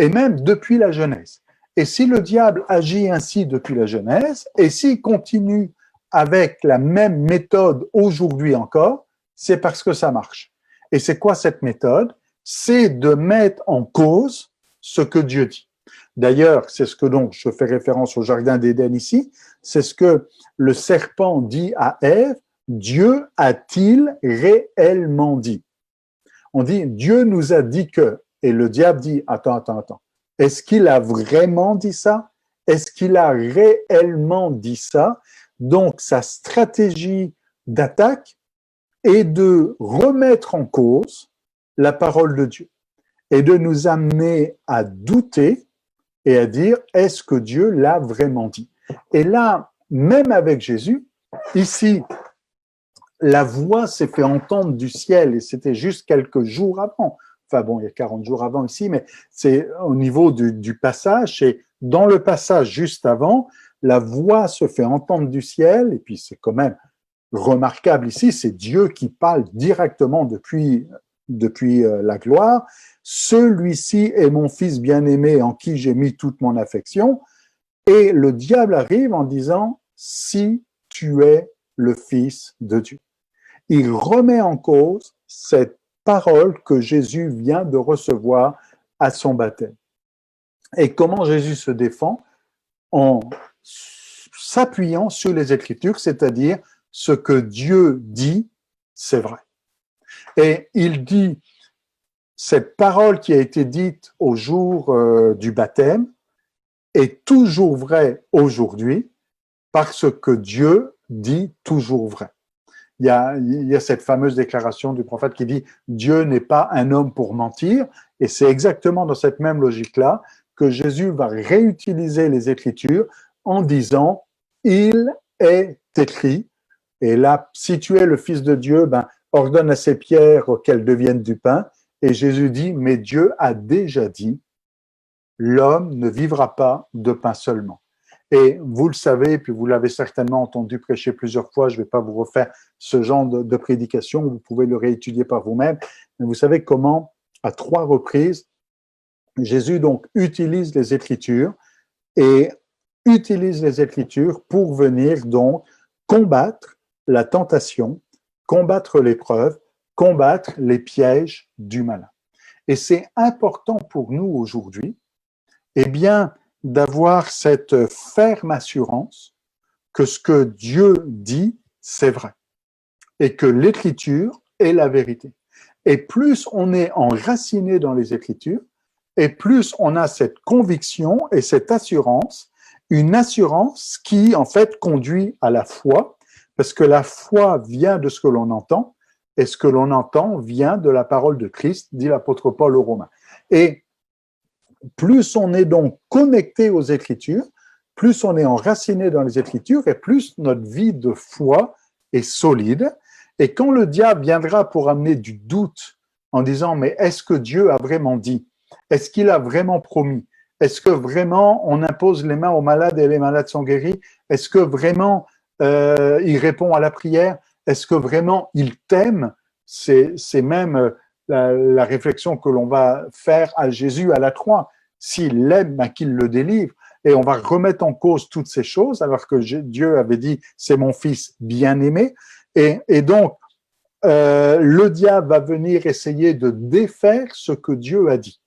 et même depuis la Genèse. Et si le diable agit ainsi depuis la Genèse, et s'il continue avec la même méthode aujourd'hui encore, c'est parce que ça marche. Et c'est quoi cette méthode? C'est de mettre en cause ce que Dieu dit. D'ailleurs, c'est ce que donc je fais référence au jardin d'Éden ici, c'est ce que le serpent dit à Ève, Dieu a-t-il réellement dit? On dit, Dieu nous a dit que, et le diable dit, attends. Est-ce qu'il a vraiment dit ça? Est-ce qu'il a réellement dit ça? Donc, sa stratégie d'attaque est de remettre en cause la parole de Dieu et de nous amener à douter et à dire, est-ce que Dieu l'a vraiment dit? Et là, même avec Jésus, ici, la voix s'est fait entendre du ciel et c'était juste quelques jours avant. Enfin bon, il y a 40 jours avant ici, mais c'est au niveau du passage. Et dans le passage juste avant, la voix se fait entendre du ciel et puis c'est quand même remarquable ici, c'est Dieu qui parle directement depuis la gloire. Celui-ci est mon fils bien-aimé en qui j'ai mis toute mon affection. Et le diable arrive en disant, si tu es le fils de Dieu. Il remet en cause cette parole que Jésus vient de recevoir à son baptême. Et comment Jésus se défend? En s'appuyant sur les Écritures, c'est-à-dire ce que Dieu dit, c'est vrai. Et il dit, cette parole qui a été dite au jour du baptême est toujours vraie aujourd'hui parce que Dieu dit toujours vrai. Il y a cette fameuse déclaration du prophète qui dit « Dieu n'est pas un homme pour mentir » et c'est exactement dans cette même logique-là que Jésus va réutiliser les Écritures en disant « Il est écrit » et là, si tu es le Fils de Dieu, ordonne à ces pierres qu'elles deviennent du pain. Et Jésus dit « Mais Dieu a déjà dit « L'homme ne vivra pas de pain seulement ». Et vous le savez, puis vous l'avez certainement entendu prêcher plusieurs fois, je ne vais pas vous refaire ce genre de prédication, vous pouvez le réétudier par vous-même, mais vous savez comment, à 3 reprises, Jésus donc utilise les Écritures et utilise les Écritures pour venir donc combattre la tentation, combattre l'épreuve, combattre les pièges du malin. Et c'est important pour nous aujourd'hui, eh bien, d'avoir cette ferme assurance que ce que Dieu dit, c'est vrai, et que l'Écriture est la vérité. Et plus on est enraciné dans les Écritures, et plus on a cette conviction et cette assurance, une assurance qui, en fait, conduit à la foi, parce que la foi vient de ce que l'on entend, et ce que l'on entend vient de la parole de Christ, dit l'apôtre Paul aux Romains. Et plus on est donc connecté aux Écritures, plus on est enraciné dans les Écritures et plus notre vie de foi est solide. Et quand le diable viendra pour amener du doute en disant « Mais est-ce que Dieu a vraiment dit? Est-ce qu'il a vraiment promis? Est-ce que vraiment on impose les mains aux malades et les malades sont guéris? Est-ce que vraiment il répond à la prière? Est-ce que vraiment il t'aime ?» C'est même la réflexion que l'on va faire à Jésus à la croix. S'il l'aime, qu'il le délivre. Et on va remettre en cause toutes ces choses, alors que Dieu avait dit « c'est mon fils bien-aimé ». Et donc, le diable va venir essayer de défaire ce que Dieu a dit.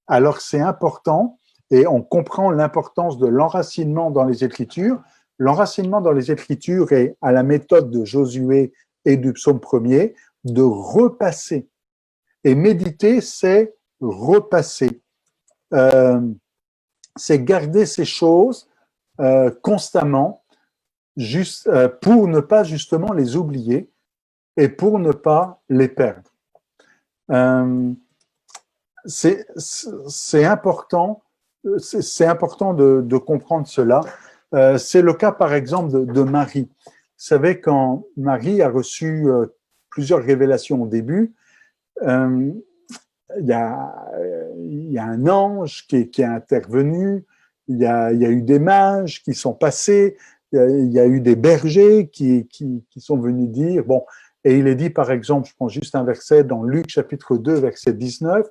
Alors c'est important, et on comprend l'importance de l'enracinement dans les Écritures. L'enracinement dans les Écritures est à la méthode de Josué et du psaume 1er, de repasser. Et méditer, c'est repasser. C'est garder ces choses constamment juste, pour ne pas justement les oublier et pour ne pas les perdre. C'est important de comprendre cela. C'est le cas par exemple de Marie. Vous savez, quand Marie a reçu plusieurs révélations au début, il y a un ange qui est intervenu, il y a eu des mages qui sont passés, il y a eu des bergers qui sont venus dire, bon, et il est dit par exemple, je prends juste un verset dans Luc chapitre 2, verset 19,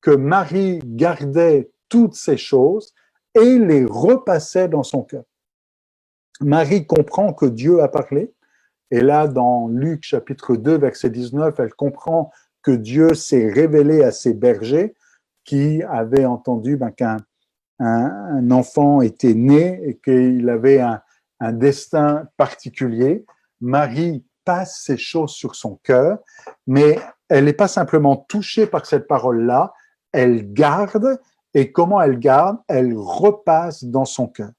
que Marie gardait toutes ces choses et les repassait dans son cœur. Marie comprend que Dieu a parlé. Et là, dans Luc chapitre 2, verset 19, elle comprend que Dieu s'est révélé à ses bergers qui avaient entendu qu'un enfant était né et qu'il avait un destin particulier. Marie passe ces choses sur son cœur, mais elle n'est pas simplement touchée par cette parole-là, elle garde, et comment elle garde? Elle repasse dans son cœur.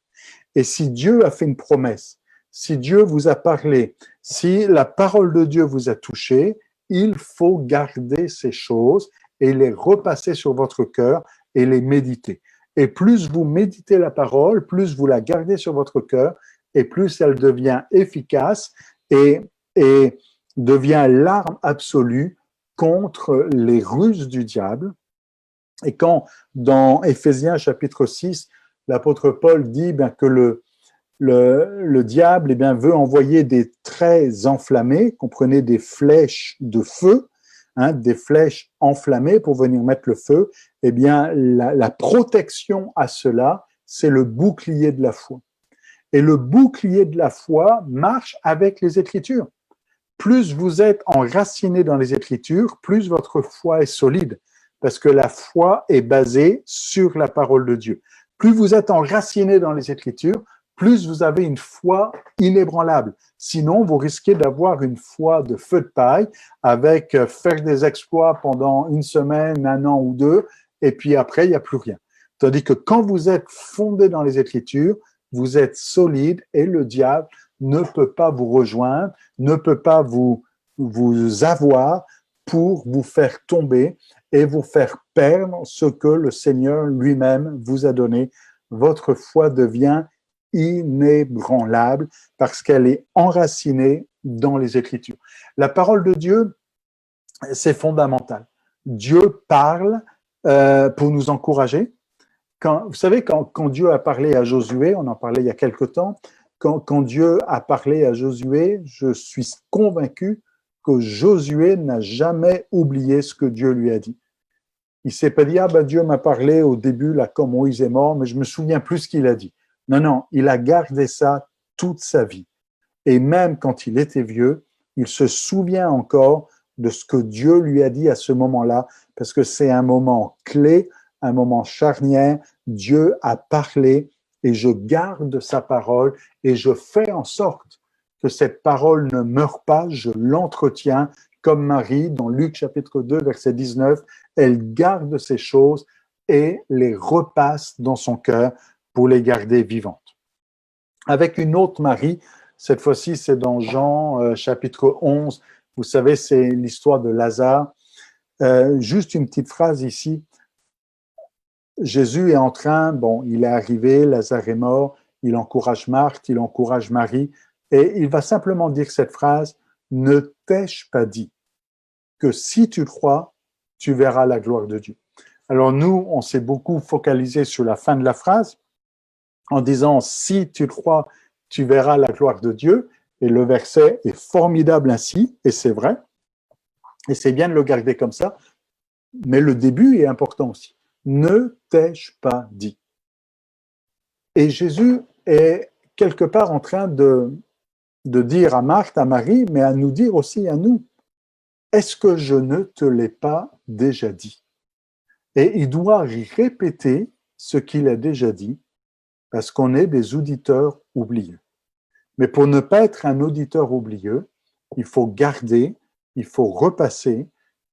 Et si Dieu a fait une promesse, si Dieu vous a parlé, si la parole de Dieu vous a touché, il faut garder ces choses et les repasser sur votre cœur et les méditer. Et plus vous méditez la parole, plus vous la gardez sur votre cœur, et plus elle devient efficace et devient l'arme absolue contre les ruses du diable. Et quand, dans Éphésiens chapitre 6, l'apôtre Paul dit que le diable veut envoyer des traits enflammés, comprenez des flèches de feu, des flèches enflammées pour venir mettre le feu, la protection à cela, c'est le bouclier de la foi. Et le bouclier de la foi marche avec les Écritures. Plus vous êtes enraciné dans les Écritures, plus votre foi est solide, parce que la foi est basée sur la parole de Dieu. Plus vous êtes enraciné dans les Écritures, plus vous avez une foi inébranlable. Sinon, vous risquez d'avoir une foi de feu de paille avec faire des exploits pendant une semaine, un an ou deux, et puis après, il n'y a plus rien. Tandis que quand vous êtes fondé dans les Écritures, vous êtes solide et le diable ne peut pas vous rejoindre, ne peut pas vous avoir pour vous faire tomber et vous faire perdre ce que le Seigneur lui-même vous a donné. Votre foi devient inébranlable parce qu'elle est enracinée dans les Écritures. La parole de Dieu, c'est fondamental. Dieu parle pour nous encourager. Vous savez, quand Dieu a parlé à Josué, on en parlait il y a quelque temps, quand Dieu a parlé à Josué, je suis convaincu que Josué n'a jamais oublié ce que Dieu lui a dit. Il ne s'est pas dit, Dieu m'a parlé au début, là, quand Moïse est mort, mais je me souviens plus ce qu'il a dit. Non, il a gardé ça toute sa vie. Et même quand il était vieux, il se souvient encore de ce que Dieu lui a dit à ce moment-là, parce que c'est un moment clé, un moment charnière. Dieu a parlé et je garde sa parole et je fais en sorte que cette parole ne meure pas, je l'entretiens comme Marie, dans Luc chapitre 2, verset 19, elle garde ces choses et les repasse dans son cœur pour les garder vivantes. Avec une autre Marie, cette fois-ci c'est dans Jean chapitre 11, vous savez c'est l'histoire de Lazare. Juste une petite phrase ici. Jésus est en train, il est arrivé, Lazare est mort, il encourage Marthe, il encourage Marie, et il va simplement dire cette phrase, ne t'ai-je pas dit que si tu crois, tu verras la gloire de Dieu. Alors nous, on s'est beaucoup focalisé sur la fin de la phrase, en disant, si tu crois, tu verras la gloire de Dieu, et le verset est formidable ainsi, et c'est vrai, et c'est bien de le garder comme ça, mais le début est important aussi. Ne t'ai-je pas dit? Et Jésus est quelque part en train de dire à Marthe, à Marie, mais à nous dire aussi à nous, est-ce que je ne te l'ai pas déjà dit? Et il doit répéter ce qu'il a déjà dit, parce qu'on est des auditeurs oublieux. Mais pour ne pas être un auditeur oublieux, il faut garder, il faut repasser,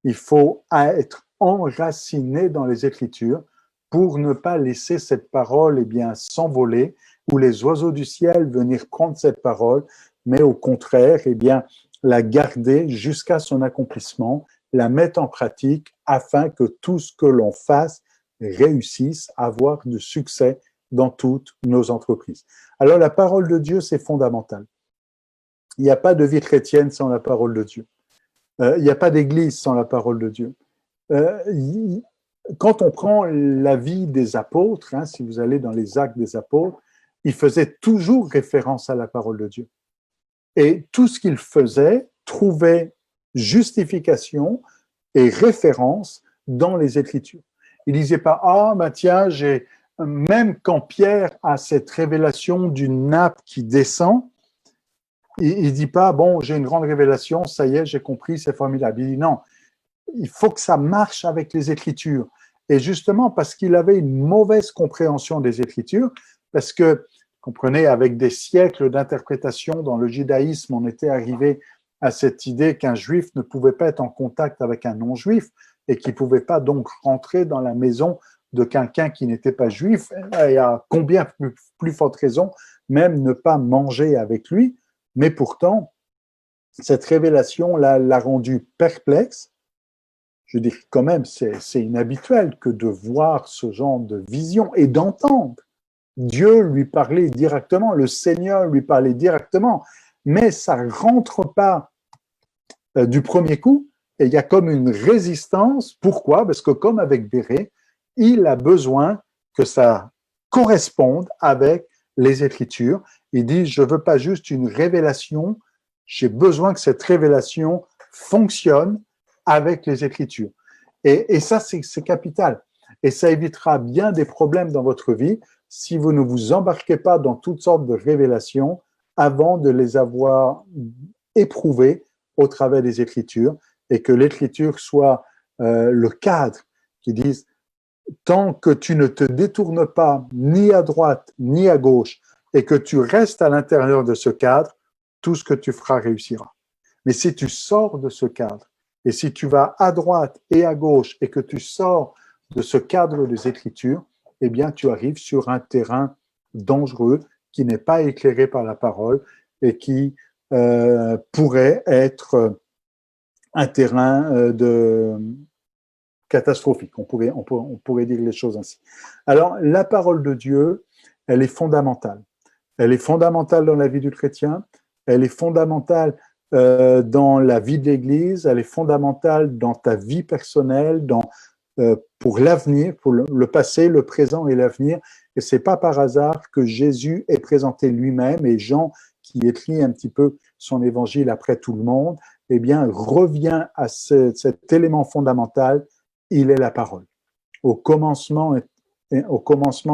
il faut être enraciné dans les Écritures pour ne pas laisser cette parole s'envoler ou les oiseaux du ciel venir prendre cette parole, mais au contraire, la garder jusqu'à son accomplissement, la mettre en pratique afin que tout ce que l'on fasse réussisse à avoir du succès dans toutes nos entreprises. Alors la parole de Dieu, c'est fondamental. Il n'y a pas de vie chrétienne sans la parole de Dieu. Il n'y a pas d'église sans la parole de Dieu. Quand on prend la vie des apôtres, si vous allez dans les actes des apôtres, ils faisaient toujours référence à la parole de Dieu. Et tout ce qu'ils faisaient trouvait justification et référence dans les Écritures. Il disait pas, ah, ben tiens, même quand Pierre a cette révélation d'une nappe qui descend, il dit pas, bon, j'ai une grande révélation, ça y est, j'ai compris, c'est formidable. Il dit non, il faut que ça marche avec les Écritures. Et justement, parce qu'il avait une mauvaise compréhension des Écritures, parce que, comprenez, avec des siècles d'interprétation dans le judaïsme, on était arrivé à cette idée qu'un juif ne pouvait pas être en contact avec un non-juif et qu'il ne pouvait pas donc rentrer dans la maison de quelqu'un qui n'était pas juif, et à combien plus forte raison, même ne pas manger avec lui. Mais pourtant, cette révélation l'a rendu perplexe. Je veux dire, quand même, c'est inhabituel que de voir ce genre de vision et d'entendre Dieu lui parler directement, le Seigneur lui parler directement, mais ça ne rentre pas du premier coup, et il y a comme une résistance. Pourquoi? Parce que comme avec Béré, il a besoin que ça corresponde avec les Écritures. Il dit, je ne veux pas juste une révélation, j'ai besoin que cette révélation fonctionne avec les Écritures. Et ça, c'est capital. Et ça évitera bien des problèmes dans votre vie si vous ne vous embarquez pas dans toutes sortes de révélations avant de les avoir éprouvées au travers des Écritures, et que l'Écriture soit le cadre qui dise, tant que tu ne te détournes pas ni à droite ni à gauche et que tu restes à l'intérieur de ce cadre, tout ce que tu feras réussira. Mais si tu sors de ce cadre, et si tu vas à droite et à gauche et que tu sors de ce cadre des Écritures, eh bien, tu arrives sur un terrain dangereux qui n'est pas éclairé par la parole et qui pourrait être un terrain catastrophique. On pourrait dire les choses ainsi. Alors, la parole de Dieu, elle est fondamentale. Elle est fondamentale dans la vie du chrétien, elle est fondamentale dans la vie de l'Église, elle est fondamentale dans ta vie personnelle, pour l'avenir, pour le passé, le présent et l'avenir. Et c'est pas par hasard que Jésus est présenté lui-même, et Jean, qui écrit un petit peu son évangile après tout le monde, eh bien, revient à cet élément fondamental, il est la parole. Au commencement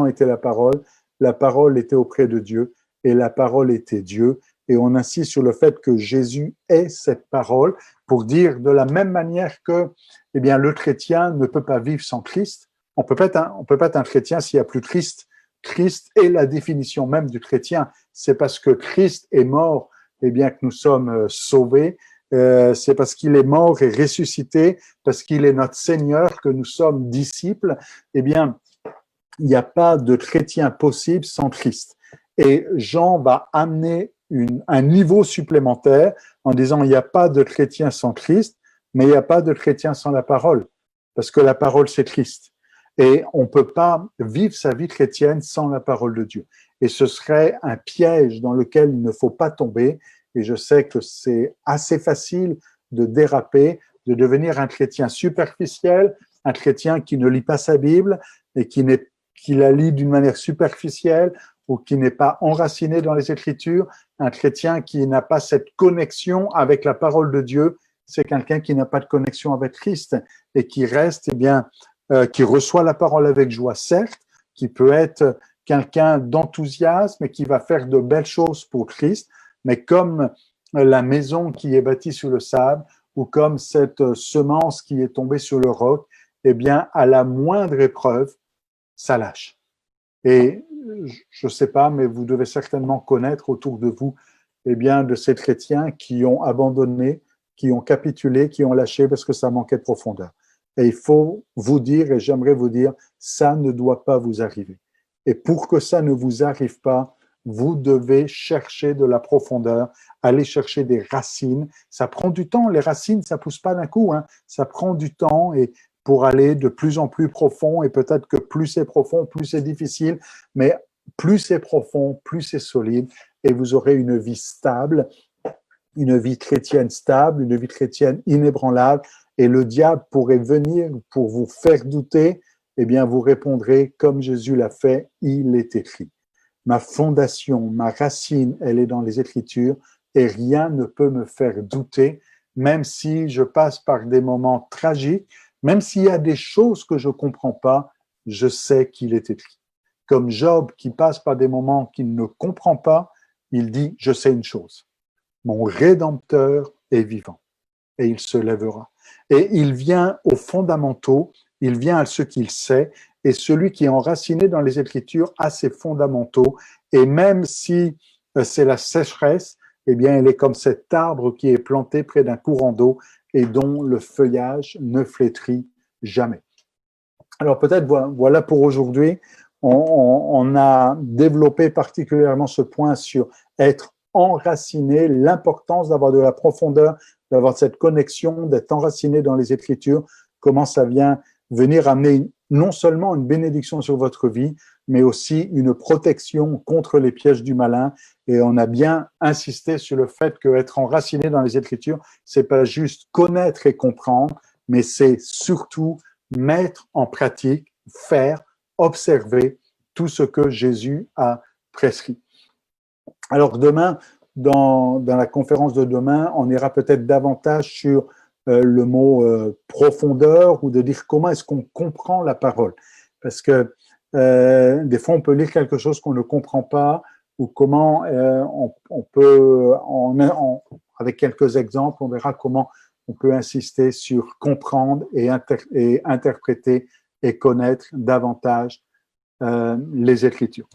était la parole était auprès de Dieu, et la parole était Dieu. Et on insiste sur le fait que Jésus est cette parole, pour dire de la même manière que, eh bien, le chrétien ne peut pas vivre sans Christ. On peut pas être un chrétien s'il n'y a plus de Christ. Christ est la définition même du chrétien. C'est parce que Christ est mort, eh bien, que nous sommes sauvés. C'est parce qu'il est mort et ressuscité, parce qu'il est notre Seigneur, que nous sommes disciples. Eh bien, il n'y a pas de chrétien possible sans Christ. Et Jean va amener un niveau supplémentaire en disant il n'y a pas de chrétien sans Christ, mais il n'y a pas de chrétien sans la parole, parce que la parole, c'est Christ. Et on ne peut pas vivre sa vie chrétienne sans la parole de Dieu. Et ce serait un piège dans lequel il ne faut pas tomber. Et je sais que c'est assez facile de déraper, de devenir un chrétien superficiel, un chrétien qui ne lit pas sa Bible et qui la lit d'une manière superficielle, ou qui n'est pas enraciné dans les Écritures. Un chrétien qui n'a pas cette connexion avec la parole de Dieu, c'est quelqu'un qui n'a pas de connexion avec Christ et qui reste, eh bien, qui reçoit la parole avec joie, certes, qui peut être quelqu'un d'enthousiasme et qui va faire de belles choses pour Christ, mais comme la maison qui est bâtie sur le sable, ou comme cette semence qui est tombée sur le roc, eh bien, à la moindre épreuve, ça lâche. Et je ne sais pas, mais vous devez certainement connaître autour de vous, eh bien, de ces chrétiens qui ont abandonné, qui ont capitulé, qui ont lâché parce que ça manquait de profondeur. Et il faut vous dire, et j'aimerais vous dire, ça ne doit pas vous arriver. Et pour que ça ne vous arrive pas, vous devez chercher de la profondeur, aller chercher des racines. Ça prend du temps, les racines, ça pousse pas d'un coup, hein. Ça prend du temps, et pour aller de plus en plus profond, et peut-être que plus c'est profond, plus c'est difficile, mais plus c'est profond, plus c'est solide, et vous aurez une vie stable, une vie chrétienne stable, une vie chrétienne inébranlable, et le diable pourrait venir pour vous faire douter, eh bien vous répondrez comme Jésus l'a fait, il est écrit. Ma fondation, ma racine, elle est dans les Écritures, et rien ne peut me faire douter, même si je passe par des moments tragiques, Même s'il y a des choses que je ne comprends pas, je sais qu'il est écrit. Comme Job qui passe par des moments qu'il ne comprend pas, il dit, je sais une chose, mon Rédempteur est vivant et il se lèvera. Et il vient aux fondamentaux, il vient à ce qu'il sait, et celui qui est enraciné dans les Écritures a ses fondamentaux, et même si c'est la sécheresse, eh bien, elle est comme cet arbre qui est planté près d'un courant d'eau et dont le feuillage ne flétrit jamais. Alors peut-être voilà pour aujourd'hui, on a développé particulièrement ce point sur être enraciné, l'importance d'avoir de la profondeur, d'avoir cette connexion, d'être enraciné dans les Écritures, comment ça vient venir amener non seulement une bénédiction sur votre vie, mais aussi une protection contre les pièges du malin. Et on a bien insisté sur le fait qu'être enraciné dans les Écritures, c'est pas juste connaître et comprendre, mais c'est surtout mettre en pratique, faire, observer tout ce que Jésus a prescrit. Alors demain, dans la conférence de demain, on ira peut-être davantage sur le mot profondeur ou de dire comment est-ce qu'on comprend la parole. Parce que des fois, on peut lire quelque chose qu'on ne comprend pas ou comment on peut, avec quelques exemples, on verra comment on peut insister sur comprendre et interpréter et connaître davantage les Écritures.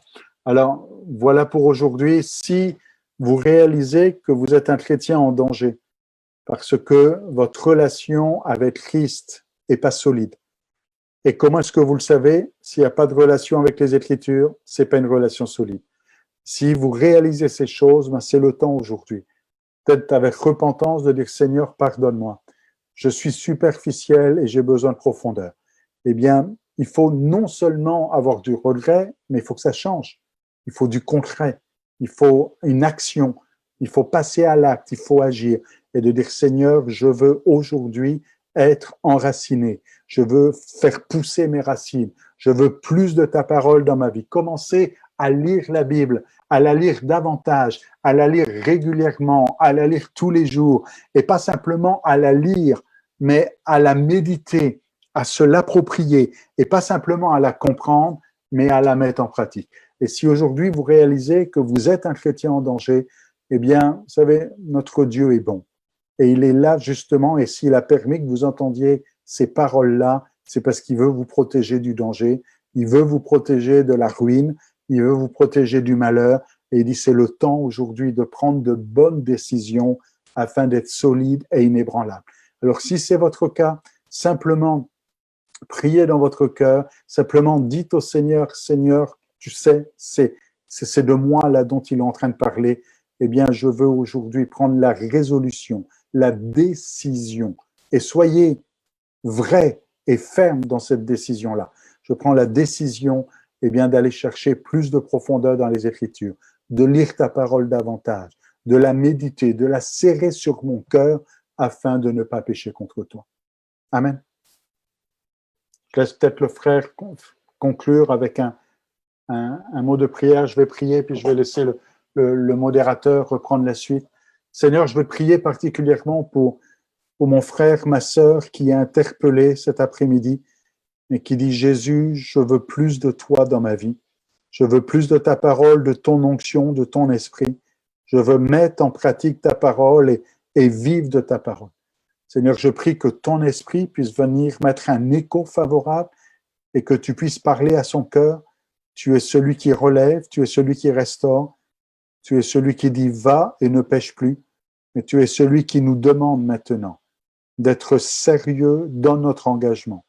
Alors, voilà pour aujourd'hui. Si vous réalisez que vous êtes un chrétien en danger parce que votre relation avec Christ n'est pas solide, et comment est-ce que vous le savez? S'il n'y a pas de relation avec les Écritures, ce n'est pas une relation solide. Si vous réalisez ces choses, ben c'est le temps aujourd'hui. Peut-être avec repentance de dire « Seigneur, pardonne-moi. Je suis superficiel et j'ai besoin de profondeur. » Eh bien, il faut non seulement avoir du regret, mais il faut que ça change. Il faut du concret. Il faut une action. Il faut passer à l'acte. Il faut agir. Et de dire « Seigneur, je veux aujourd'hui être enraciné. Je veux faire pousser mes racines. Je veux plus de ta parole dans ma vie. » Commencez à lire la Bible, à la lire davantage, à la lire régulièrement, à la lire tous les jours, et pas simplement à la lire, mais à la méditer, à se l'approprier, et pas simplement à la comprendre, mais à la mettre en pratique. Et si aujourd'hui vous réalisez que vous êtes un chrétien en danger, eh bien, vous savez, notre Dieu est bon. Et il est là justement, et s'il a permis que vous entendiez ces paroles-là, c'est parce qu'il veut vous protéger du danger, il veut vous protéger de la ruine, il veut vous protéger du malheur, et il dit c'est le temps aujourd'hui de prendre de bonnes décisions afin d'être solide et inébranlable. Alors si c'est votre cas, simplement priez dans votre cœur, simplement dites au Seigneur, Seigneur, tu sais, c'est de moi là dont il est en train de parler, eh bien je veux aujourd'hui prendre la résolution, la décision, et soyez vrai et ferme dans cette décision-là. Je prends la décision eh bien, d'aller chercher plus de profondeur dans les Écritures, de lire ta parole davantage, de la méditer, de la serrer sur mon cœur afin de ne pas pécher contre toi. Amen. Je laisse peut-être le frère conclure avec un mot de prière. Je vais prier, puis je vais laisser le modérateur reprendre la suite. Seigneur, je veux prier particulièrement pour mon frère, ma sœur qui est interpellé cet après-midi et qui dit « Jésus, je veux plus de toi dans ma vie. Je veux plus de ta parole, de ton onction, de ton esprit. Je veux mettre en pratique ta parole et vivre de ta parole. Seigneur, je prie que ton esprit puisse venir mettre un écho favorable et que tu puisses parler à son cœur. Tu es celui qui relève, tu es celui qui restaure, tu es celui qui dit « va et ne pêche plus », mais tu es celui qui nous demande maintenant d'être sérieux dans notre engagement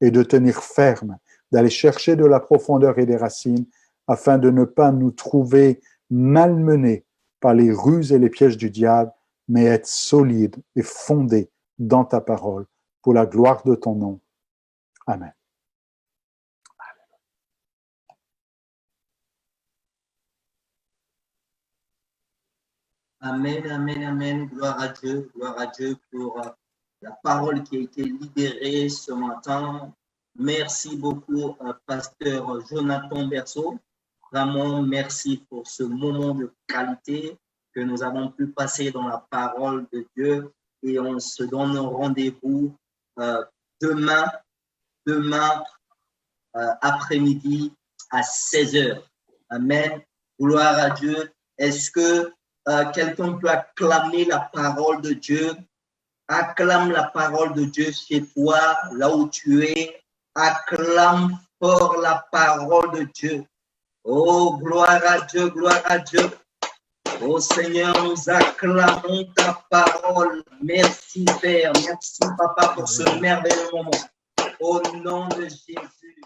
et de tenir ferme, d'aller chercher de la profondeur et des racines afin de ne pas nous trouver malmenés par les ruses et les pièges du diable, mais être solides et fondés dans ta parole pour la gloire de ton nom. Amen. Amen, amen, amen. Gloire à Dieu pour la parole qui a été libérée ce matin. Merci beaucoup, pasteur Jonathan Berceau. Vraiment, merci pour ce moment de qualité que nous avons pu passer dans la parole de Dieu et on se donne rendez-vous demain après-midi à 16h. Amen. Gloire à Dieu. Est-ce que quelqu'un peut acclamer la parole de Dieu? Acclame la parole de Dieu chez toi, là où tu es. Acclame fort la parole de Dieu. Oh, gloire à Dieu, gloire à Dieu. Oh Seigneur, nous acclamons ta parole. Merci Père, merci Papa pour ce merveilleux moment. Au nom de Jésus.